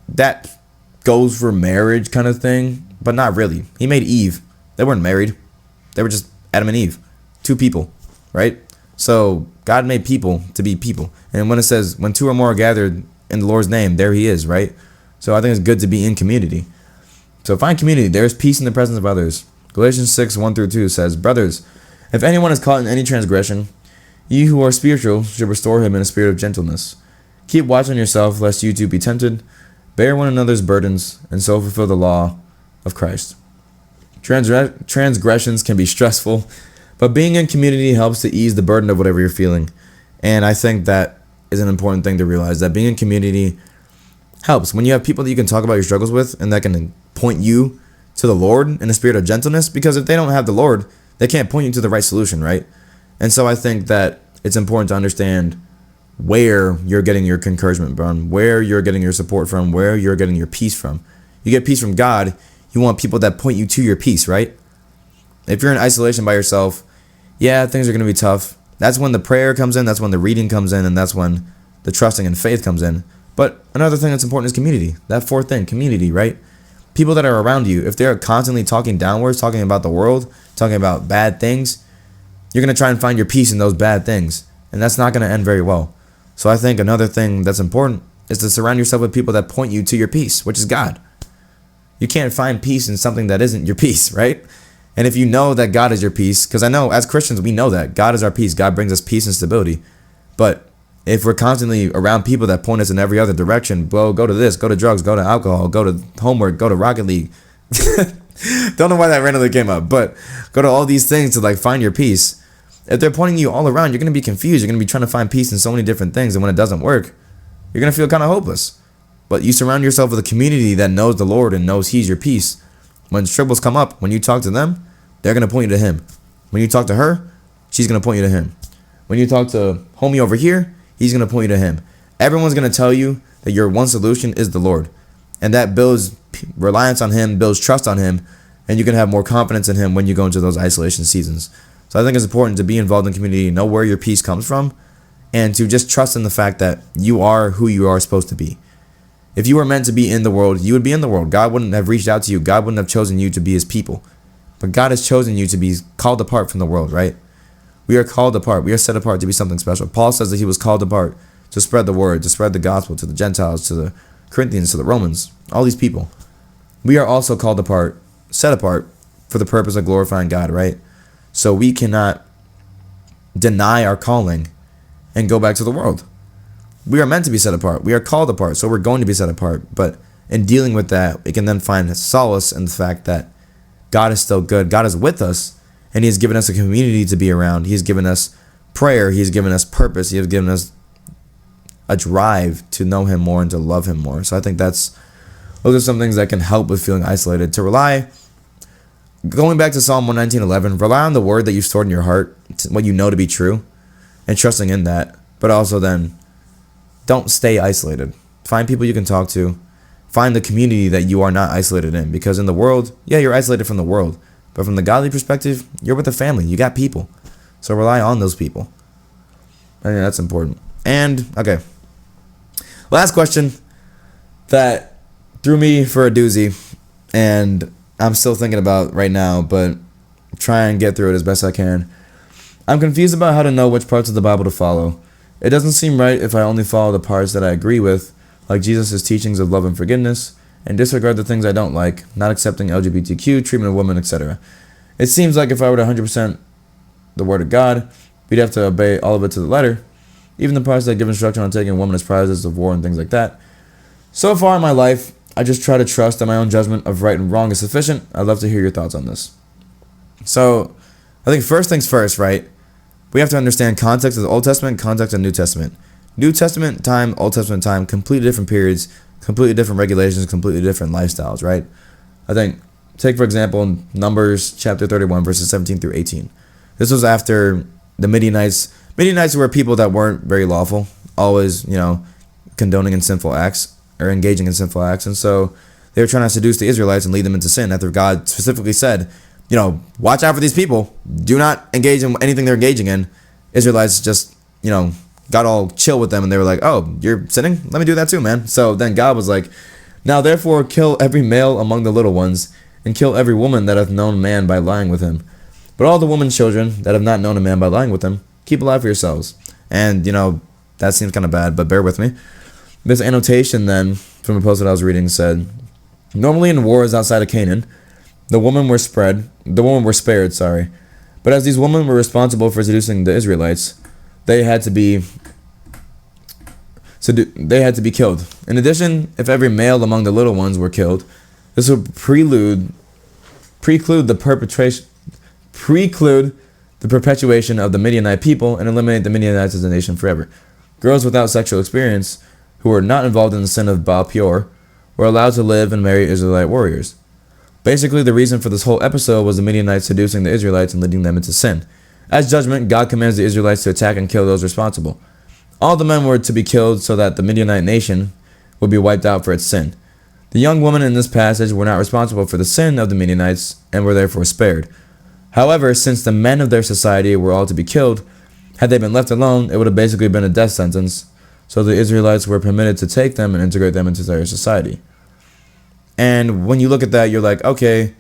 that goes for marriage kind of thing, but not really. He made Eve. They weren't married. They were just Adam and Eve, two people, right? So God made people to be people. And when it says, when two or more are gathered in the Lord's name, there He is, right? So I think it's good to be in community. So find community. There's peace in the presence of others. Galatians 6:1-2 says, "Brothers, if anyone is caught in any transgression, ye who are spiritual should restore him in a spirit of gentleness. Keep watch on yourself, lest you too be tempted. Bear one another's burdens, and so fulfill the law of Christ." Transgressions can be stressful, but being in community helps to ease the burden of whatever you're feeling. And I think that is an important thing to realize, that being in community helps. When you have people that you can talk about your struggles with and that can point you to the Lord in a spirit of gentleness, because if they don't have the Lord, they can't point you to the right solution, right? And so I think that it's important to understand where you're getting your encouragement from, where you're getting your support from, where you're getting your peace from. You get peace from God. You want people that point you to your peace, right? If you're in isolation by yourself, yeah, things are going to be tough. That's when the prayer comes in. That's when the reading comes in. And that's when the trusting and faith comes in. But another thing that's important is community. That fourth thing, community, right? People that are around you, if they're constantly talking downwards, talking about the world, talking about bad things, you're going to try and find your peace in those bad things. And that's not going to end very well. So I think another thing that's important is to surround yourself with people that point you to your peace, which is God. You can't find peace in something that isn't your peace, right? And if you know that God is your peace, because I know as Christians, we know that God is our peace. God brings us peace and stability. But if we're constantly around people that point us in every other direction, go to this, go to drugs, go to alcohol, go to homework, go to Rocket League. Don't know why that randomly came up, but go to all these things to find your peace. If they're pointing you all around, you're going to be confused. You're going to be trying to find peace in so many different things. And when it doesn't work, you're going to feel kind of hopeless. But you surround yourself with a community that knows the Lord and knows He's your peace. When troubles come up, when you talk to them, they're going to point you to Him. When you talk to her, she's going to point you to Him. When you talk to homie over here, he's going to point you to Him. Everyone's going to tell you that your one solution is the Lord. And that builds reliance on Him, builds trust on Him, and you can have more confidence in Him when you go into those isolation seasons. So I think it's important to be involved in community, know where your peace comes from, and to just trust in the fact that you are who you are supposed to be. If you were meant to be in the world, you would be in the world. God wouldn't have reached out to you. God wouldn't have chosen you to be His people. But God has chosen you to be called apart from the world, right? We are called apart. We are set apart to be something special. Paul says that he was called apart to spread the word, to spread the gospel to the Gentiles, to the Corinthians, to the Romans, all these people. We are also called apart, set apart for the purpose of glorifying God, right? So we cannot deny our calling and go back to the world. We are meant to be set apart. We are called apart, so we're going to be set apart. But in dealing with that, we can then find solace in the fact that God is still good. God is with us, and He has given us a community to be around. He has given us prayer. He has given us purpose. He has given us a drive to know Him more and to love Him more. So I think those are some things that can help with feeling isolated. To rely, going back to Psalm 119:11, rely on the word that you've stored in your heart, what you know to be true, and trusting in that. But also then, don't stay isolated. Find people you can talk to. Find the community that you are not isolated in. Because in the world, yeah, you're isolated from the world. But from the godly perspective, you're with a family. You got people. So rely on those people. I think that's important. And, okay, Last question that threw me for a doozy, and I'm still thinking about right now, but try and get through it as best I can. I'm confused about how to know which parts of the Bible to follow. It doesn't seem right if I only follow the parts that I agree with, like Jesus' teachings of love and forgiveness, and disregard the things I don't like, not accepting LGBTQ, treatment of women, etc. It seems like if I were to 100% the Word of God, we'd have to obey all of it to the letter, even the parts that give instruction on taking women as prizes of war and things like that. So far in my life, I just try to trust that my own judgment of right and wrong is sufficient. I'd love to hear your thoughts on this. So, I think first things first, right? We have to understand context of the Old Testament, context of New Testament. New Testament time, Old Testament time, completely different periods, completely different regulations, completely different lifestyles, right? I think, take for example, Numbers chapter 31, verses 17 through 18. This was after the Midianites. Midianites were people that weren't very lawful, always, condoning in sinful acts, or engaging in sinful acts. And so they were trying to seduce the Israelites and lead them into sin after God specifically said, watch out for these people. Do not engage in anything they're engaging in. Israelites just, got all chill with them, and they were like, oh, you're sinning? Let me do that too, man. So then God was like, now therefore kill every male among the little ones, and kill every woman that hath known man by lying with him. But all the woman children that have not known a man by lying with him, keep alive for yourselves. And, that seems kind of bad, but bear with me. This annotation then, from a post that I was reading, said, normally in wars outside of Canaan, the women were spared, But as these women were responsible for seducing the Israelites, they had to be killed. In addition, if every male among the little ones were killed, this would preclude the perpetuation of the Midianite people and eliminate the Midianites as a nation forever. Girls without sexual experience, who were not involved in the sin of Baal Peor, were allowed to live and marry Israelite warriors. Basically, the reason for this whole episode was the Midianites seducing the Israelites and leading them into sin. As judgment, God commands the Israelites to attack and kill those responsible. All the men were to be killed so that the Midianite nation would be wiped out for its sin. The young women in this passage were not responsible for the sin of the Midianites and were therefore spared. However, since the men of their society were all to be killed, had they been left alone, it would have basically been a death sentence, so the Israelites were permitted to take them and integrate them into their society. And when you look at that, you're like, okay,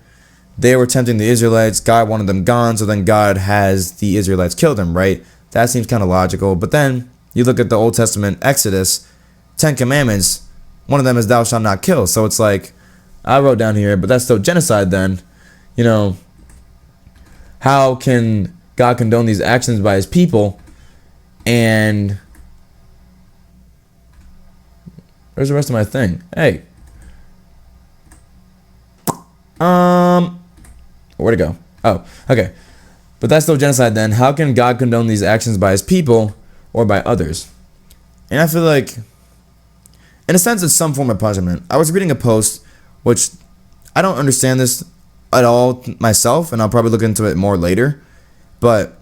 they were tempting the Israelites, God wanted them gone, so then God has the Israelites kill them, right? That seems kind of logical. But then you look at the Old Testament Exodus, 10 Commandments, one of them is thou shalt not kill. So it's like, I wrote down here, but that's still genocide then. How can God condone these actions by his people? And where's the rest of my thing? Hey. Where'd it go? Oh, okay. But that's still genocide then. How can God condone these actions by his people or by others? And I feel like, in a sense, it's some form of punishment. I was reading a post, which I don't understand this at all myself, and I'll probably look into it more later. But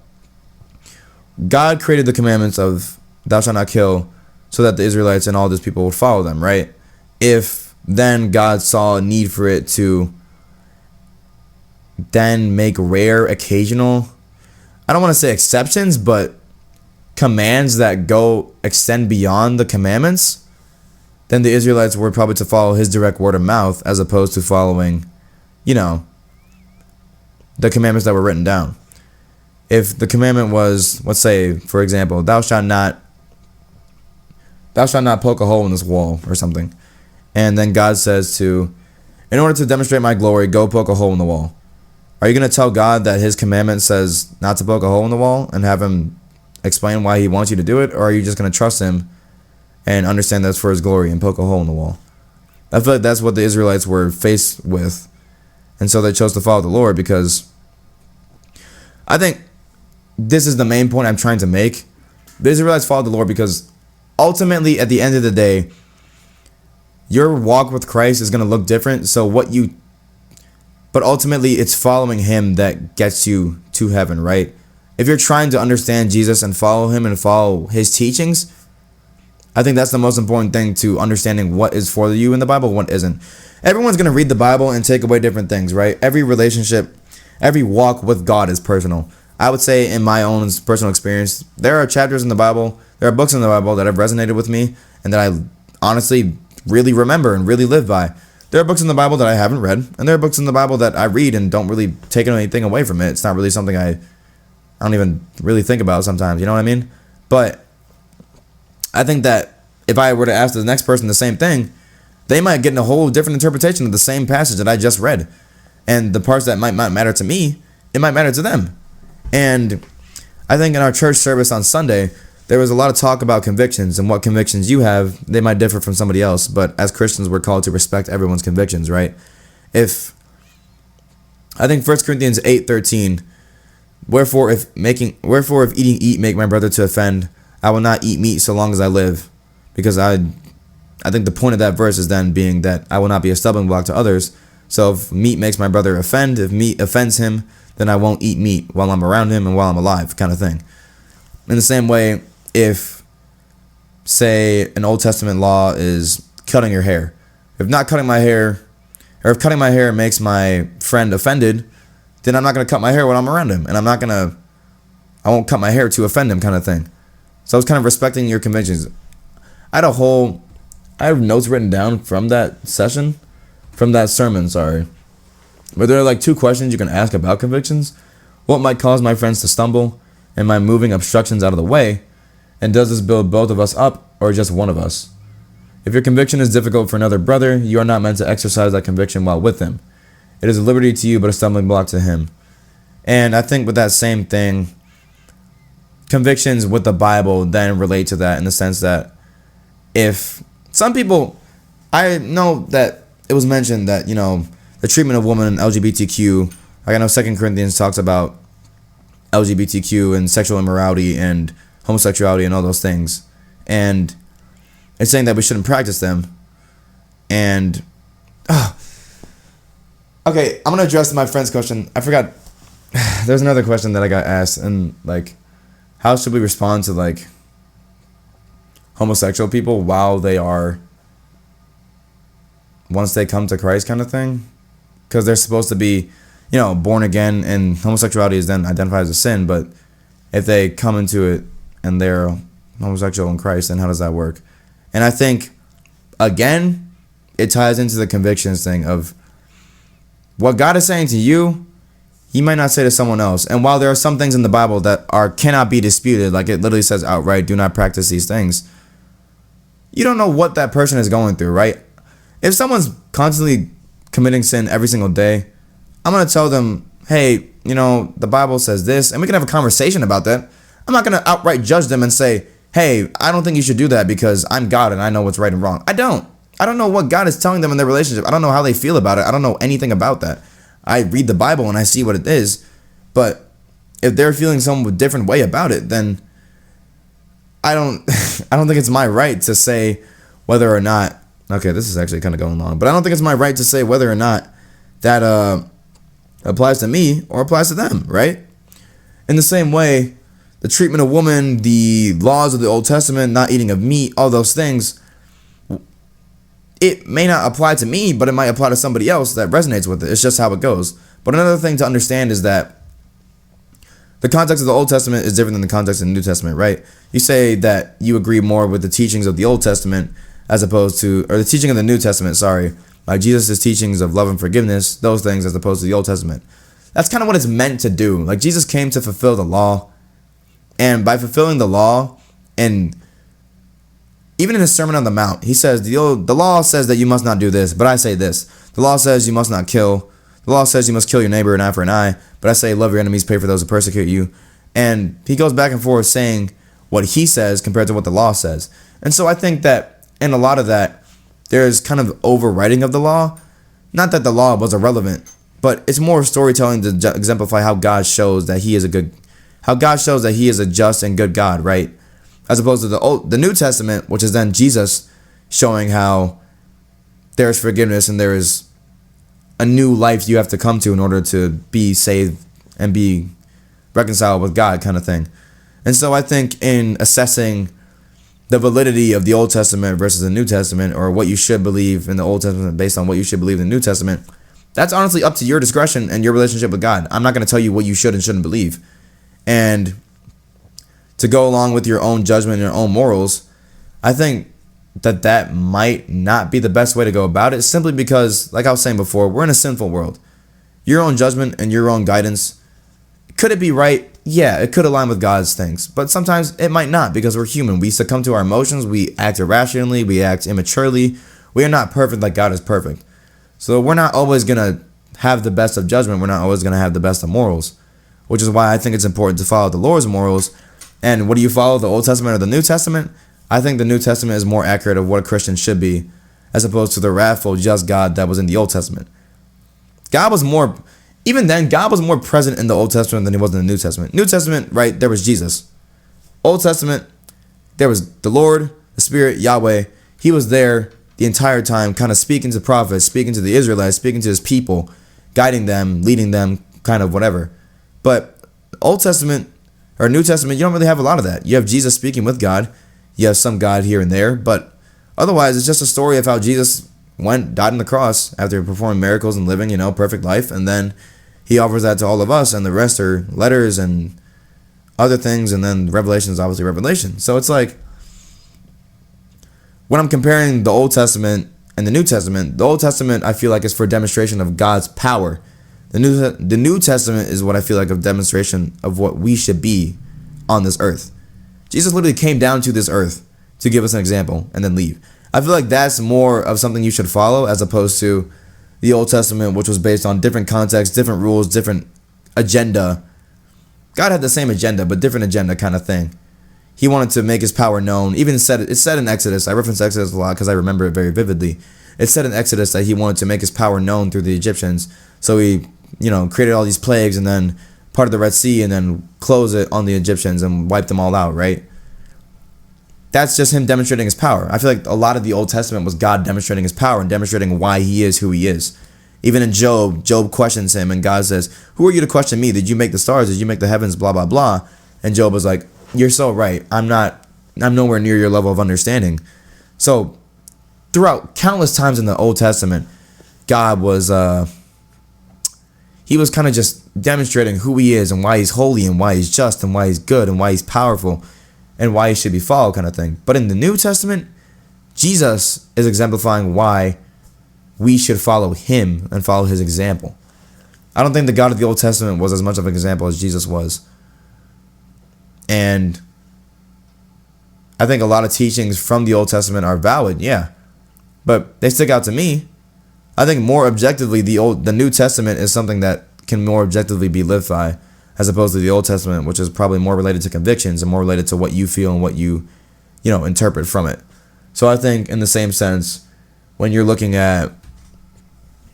God created the commandments of thou shalt not kill so that the Israelites and all these people would follow them, right? If then God saw a need for it to then make rare, occasional, I don't want to say exceptions, but commands that extend beyond the commandments, then the Israelites were probably to follow his direct word of mouth as opposed to following, the commandments that were written down. If the commandment was, let's say, for example, thou shalt not poke a hole in this wall or something. And then God says in order to demonstrate my glory, go poke a hole in the wall. Are you going to tell God that his commandment says not to poke a hole in the wall and have him explain why he wants you to do it? Or are you just going to trust him and understand that's for his glory and poke a hole in the wall? I feel like that's what the Israelites were faced with. And so they chose to follow the Lord because I think this is the main point I'm trying to make. The Israelites followed the Lord because ultimately, at the end of the day, your walk with Christ is going to look different. But ultimately, it's following him that gets you to heaven, right? If you're trying to understand Jesus and follow him and follow his teachings, I think that's the most important thing to understanding what is for you in the Bible, what isn't. Everyone's going to read the Bible and take away different things, right? Every relationship, every walk with God is personal. I would say in my own personal experience, there are chapters in the Bible, there are books in the Bible that have resonated with me and that honestly really remember and really live by. There are books in the Bible that I haven't read, and there are books in the Bible that I read and don't really take anything away from it. It's not really something I don't even really think about sometimes, you know what I mean? But I think that if I were to ask the next person the same thing, they might get a whole different interpretation of the same passage that I just read. And the parts that might not matter to me, it might matter to them. And I think in our church service on Sunday, there was a lot of talk about convictions and what convictions you have. They might differ from somebody else, but as Christians, we're called to respect everyone's convictions, right? I think 1 Corinthians 8:13, wherefore if eating meat make my brother to offend, I will not eat meat so long as I live. Because I think the point of that verse is then being that I will not be a stumbling block to others. So if meat makes my brother offend, if meat offends him, then I won't eat meat while I'm around him and while I'm alive, kind of thing. In the same way, if, say, an Old Testament law is cutting your hair, if cutting my hair makes my friend offended, then I'm not going to cut my hair when I'm around him, and I won't cut my hair to offend him, kind of thing. So I was kind of respecting your convictions. I have notes written down from that sermon, but there are like 2 questions you can ask about convictions. What might cause my friends to stumble? Am I moving obstructions out of the way? And does this build both of us up or just one of us? If your conviction is difficult for another brother, you are not meant to exercise that conviction while with him. It is a liberty to you, but a stumbling block to him. And I think with that same thing, convictions with the Bible then relate to that in the sense that if some people, I know that it was mentioned that, the treatment of women and LGBTQ, like I know 2 Corinthians talks about LGBTQ and sexual immorality and homosexuality and all those things. And it's saying that we shouldn't practice them. And, okay, I'm going to address my friend's question. I forgot, there's another question that I got asked, and like, how should we respond to like homosexual people while they are, once they come to Christ kind of thing? Because they're supposed to be, born again, and homosexuality is then identified as a sin, but if they come into it and they're homosexual in Christ, then how does that work? And I think, again, it ties into the convictions thing of what God is saying to you, He might not say to someone else. And while there are some things in the Bible that cannot be disputed, like it literally says outright, do not practice these things, you don't know what that person is going through, right? If someone's constantly committing sin every single day, I'm going to tell them, hey, the Bible says this, and we can have a conversation about that. I'm not going to outright judge them and say, hey, I don't think you should do that because I'm God and I know what's right and wrong. I don't know what God is telling them in their relationship. I don't know how they feel about it. I don't know anything about that. I read the Bible and I see what it is, but if they're feeling some different way about it, then I don't think it's my right to say whether or not, okay, this is actually kind of going long, but I don't think it's my right to say whether or not that applies to me or applies to them, right? In the same way, the treatment of women, the laws of the Old Testament, not eating of meat, all those things, it may not apply to me, but it might apply to somebody else that resonates with it. It's just how it goes. But another thing to understand is that the context of the Old Testament is different than the context of the New Testament, right? You say that you agree more with the teachings of the Old Testament as opposed to, or the teaching of the New Testament, like Jesus' teachings of love and forgiveness, those things as opposed to the Old Testament. That's kind of what it's meant to do. Like Jesus came to fulfill the law, and by fulfilling the law, and even in his Sermon on the Mount, he says, the law says that you must not do this, but I say this. The law says you must not kill. The law says you must kill your neighbor an eye for an eye, but I say love your enemies, pray for those who persecute you. And he goes back and forth saying what he says compared to what the law says. And so I think that in a lot of that, there's kind of overwriting of the law. Not that the law was irrelevant, but it's more storytelling to exemplify how God shows that he is a just and good God, right? As opposed to the New Testament, which is then Jesus showing how there is forgiveness and there is a new life you have to come to in order to be saved and be reconciled with God, kind of thing. And so I think in assessing the validity of the Old Testament versus the New Testament, or what you should believe in the Old Testament based on what you should believe in the New Testament, that's honestly up to your discretion and your relationship with God. I'm not going to tell you what you should and shouldn't believe. And to go along with your own judgment and your own morals, I think that might not be the best way to go about it, simply because, like I was saying before, we're in a sinful world. Your own judgment and your own guidance, could it be right? Yeah, it could align with God's things, but sometimes it might not, because we're human. We succumb to our emotions, we act irrationally, we act immaturely. We are not perfect like God is perfect. So we're not always going to have the best of judgment. We're not always going to have the best of morals, which is why I think it's important to follow the Lord's morals. And what do you follow, the Old Testament or the New Testament? I think the New Testament is more accurate of what a Christian should be, as opposed to the wrathful, just God that was in the Old Testament. God was more, even then, God was more present in the Old Testament than he was in the New Testament. New Testament, right, there was Jesus. Old Testament, there was the Lord, the Spirit, Yahweh. He was there the entire time, kind of speaking to prophets, speaking to the Israelites, speaking to his people, guiding them, leading them, kind of whatever. But Old Testament or New Testament, you don't really have a lot of that. You have Jesus speaking with God. You have some God here and there, but otherwise it's just a story of how Jesus went, died on the cross after performing miracles and living, perfect life. And then he offers that to all of us, and the rest are letters and other things. And then Revelation is obviously Revelation. So it's like, when I'm comparing the Old Testament and the New Testament, the Old Testament I feel like is for demonstration of God's power. The New Testament is what I feel like a demonstration of what we should be on this earth. Jesus literally came down to this earth to give us an example and then leave. I feel like that's more of something you should follow, as opposed to the Old Testament, which was based on different contexts, different rules, different agenda. God had the same agenda, but different agenda kind of thing. He wanted to make his power known. Even it's said in Exodus. I reference Exodus a lot because I remember it very vividly. It's said in Exodus that he wanted to make his power known through the Egyptians. So he, created all these plagues and then parted the Red Sea and then closed it on the Egyptians and wiped them all out, right? That's just him demonstrating his power. I feel like a lot of the Old Testament was God demonstrating his power and demonstrating why he is who he is. Even in Job questions him, and God says, "Who are you to question me? Did you make the stars? Did you make the heavens? Blah, blah, blah." And Job was like, "You're so right. I'm nowhere near your level of understanding." So throughout countless times in the Old Testament, God was, he was kind of just demonstrating who he is and why he's holy and why he's just and why he's good and why he's powerful and why he should be followed, kind of thing. But in the New Testament, Jesus is exemplifying why we should follow him and follow his example. I don't think the God of the Old Testament was as much of an example as Jesus was. And I think a lot of teachings from the Old Testament are valid, yeah, but they stick out to me. I think more objectively, the New Testament is something that can more objectively be lived by, as opposed to the Old Testament, which is probably more related to convictions and more related to what you feel and what you interpret from it. So I think in the same sense, when you're looking at,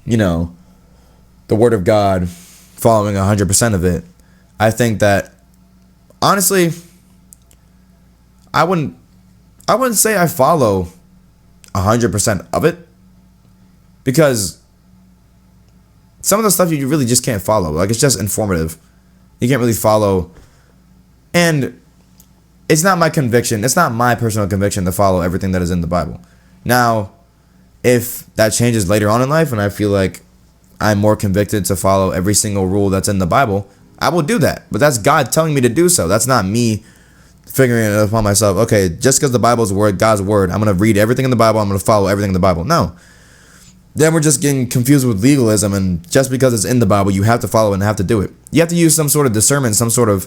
the Word of God, following 100% of it, I think that, honestly, I wouldn't say I follow 100% of it, because some of the stuff you really just can't follow. Like, it's just informative. You can't really follow. And it's not my conviction. It's not my personal conviction to follow everything that is in the Bible. Now, if that changes later on in life and I feel like I'm more convicted to follow every single rule that's in the Bible, I will do that. But that's God telling me to do so. That's not me figuring it upon myself. Okay, just because the Bible's word, God's word, I'm going to read everything in the Bible. I'm going to follow everything in the Bible. No. Then we're just getting confused with legalism, and just because it's in the Bible, you have to follow it and have to do it. You have to use some sort of discernment, some sort of,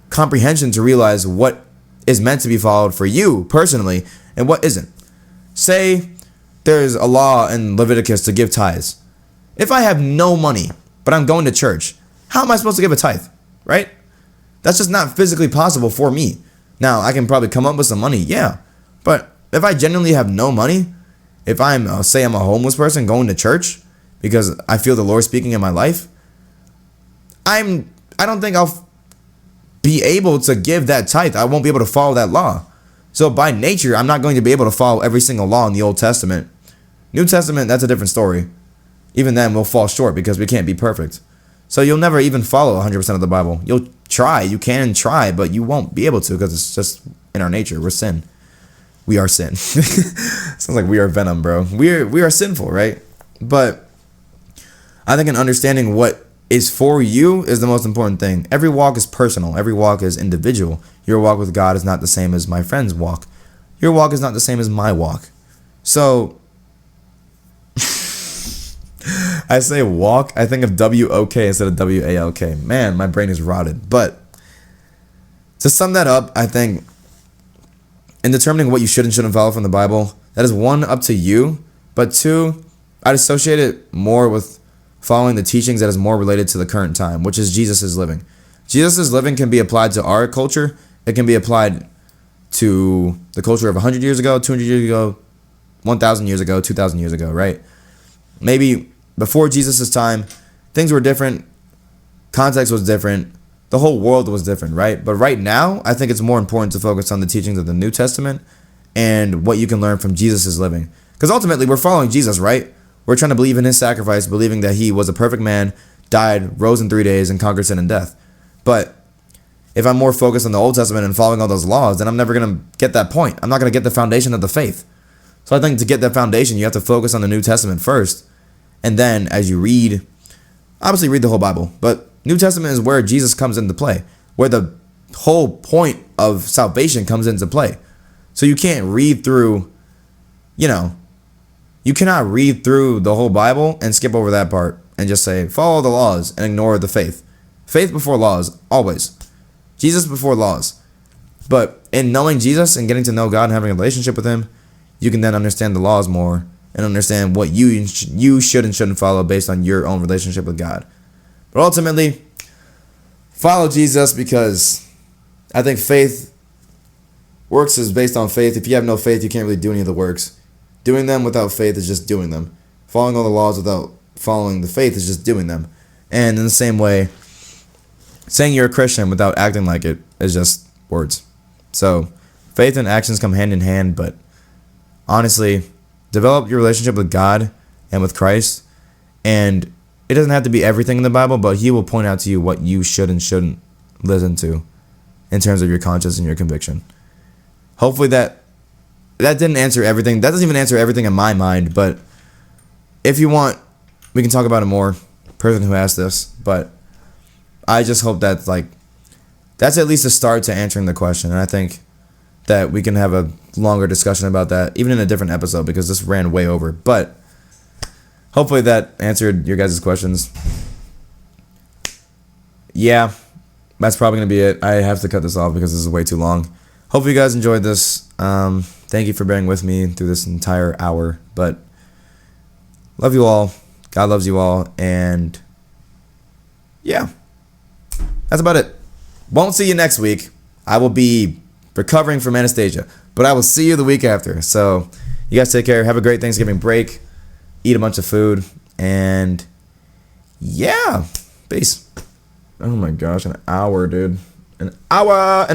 comprehension to realize what is meant to be followed for you personally and what isn't. Say there's a law in Leviticus to give tithes. If I have no money, but I'm going to church, how am I supposed to give a tithe, right? That's just not physically possible for me. Now, I can probably come up with some money, yeah. But if I genuinely have no money, if I'm, say I'm a homeless person going to church because I feel the Lord speaking in my life, I don't think I'll be able to give that tithe. I won't be able to follow that law. So by nature, I'm not going to be able to follow every single law in the Old Testament. New Testament, that's a different story. Even then, we'll fall short because we can't be perfect. So you'll never even follow 100% of the Bible. You'll try. You can try, but you won't be able to because it's just in our nature. We're sin. We are sin. Sounds like we are Venom, bro. We are sinful, right? But I think in understanding what is for you is the most important thing. Every walk is personal. Every walk is individual. Your walk with God is not the same as my friend's walk. Your walk is not the same as my walk. So, I say walk, I think of W-O-K instead of W-A-L-K. Man, my brain is rotted. But to sum that up, I think in determining what you should and shouldn't follow from the Bible, that is one, up to you. But two, I'd associate it more with following the teachings that is more related to the current time, which is Jesus' living. Jesus' living can be applied to our culture. It can be applied to the culture of 100 years ago, 200 years ago, 1,000 years ago, 2,000 years ago, right? Maybe before Jesus' time, things were different. Context was different. The whole world was different, right? But right now, I think it's more important to focus on the teachings of the New Testament and what you can learn from Jesus' living. Because ultimately, we're following Jesus, right? We're trying to believe in his sacrifice, believing that he was a perfect man, died, rose in 3 days, and conquered sin and death. But if I'm more focused on the Old Testament and following all those laws, then I'm never going to get that point. I'm not going to get the foundation of the faith. So I think to get that foundation, you have to focus on the New Testament first. And then as you read, obviously read the whole Bible. But New Testament is where Jesus comes into play, where the whole point of salvation comes into play. So you can't read through, you cannot read through the whole Bible and skip over that part and just say, follow the laws and ignore the faith. Faith before laws, always. Jesus before laws. But in knowing Jesus and getting to know God and having a relationship with him, you can then understand the laws more and understand what you should and shouldn't follow based on your own relationship with God. But ultimately, follow Jesus, because I think faith works is based on faith. If you have no faith, you can't really do any of the works. Doing them without faith is just doing them. Following all the laws without following the faith is just doing them. And in the same way, saying you're a Christian without acting like it is just words. So faith and actions come hand in hand, but honestly, develop your relationship with God and with Christ. And it doesn't have to be everything in the Bible, but he will point out to you what you should and shouldn't listen to in terms of your conscience and your conviction. Hopefully that didn't answer everything. That doesn't even answer everything in my mind, but if you want, we can talk about it more. Person who asked this, but I just hope that's at least a start to answering the question. And I think that we can have a longer discussion about that, even in a different episode, because this ran way over. But hopefully that answered your guys' questions. Yeah, that's probably going to be it. I have to cut this off because this is way too long. Hopefully you guys enjoyed this. Thank you for bearing with me through this entire hour. But love you all. God loves you all. And yeah, that's about it. Won't see you next week. I will be recovering from anesthesia, but I will see you the week after. So you guys take care. Have a great Thanksgiving break. Eat a bunch of food. And yeah, peace. Oh my gosh, an hour, dude. An hour.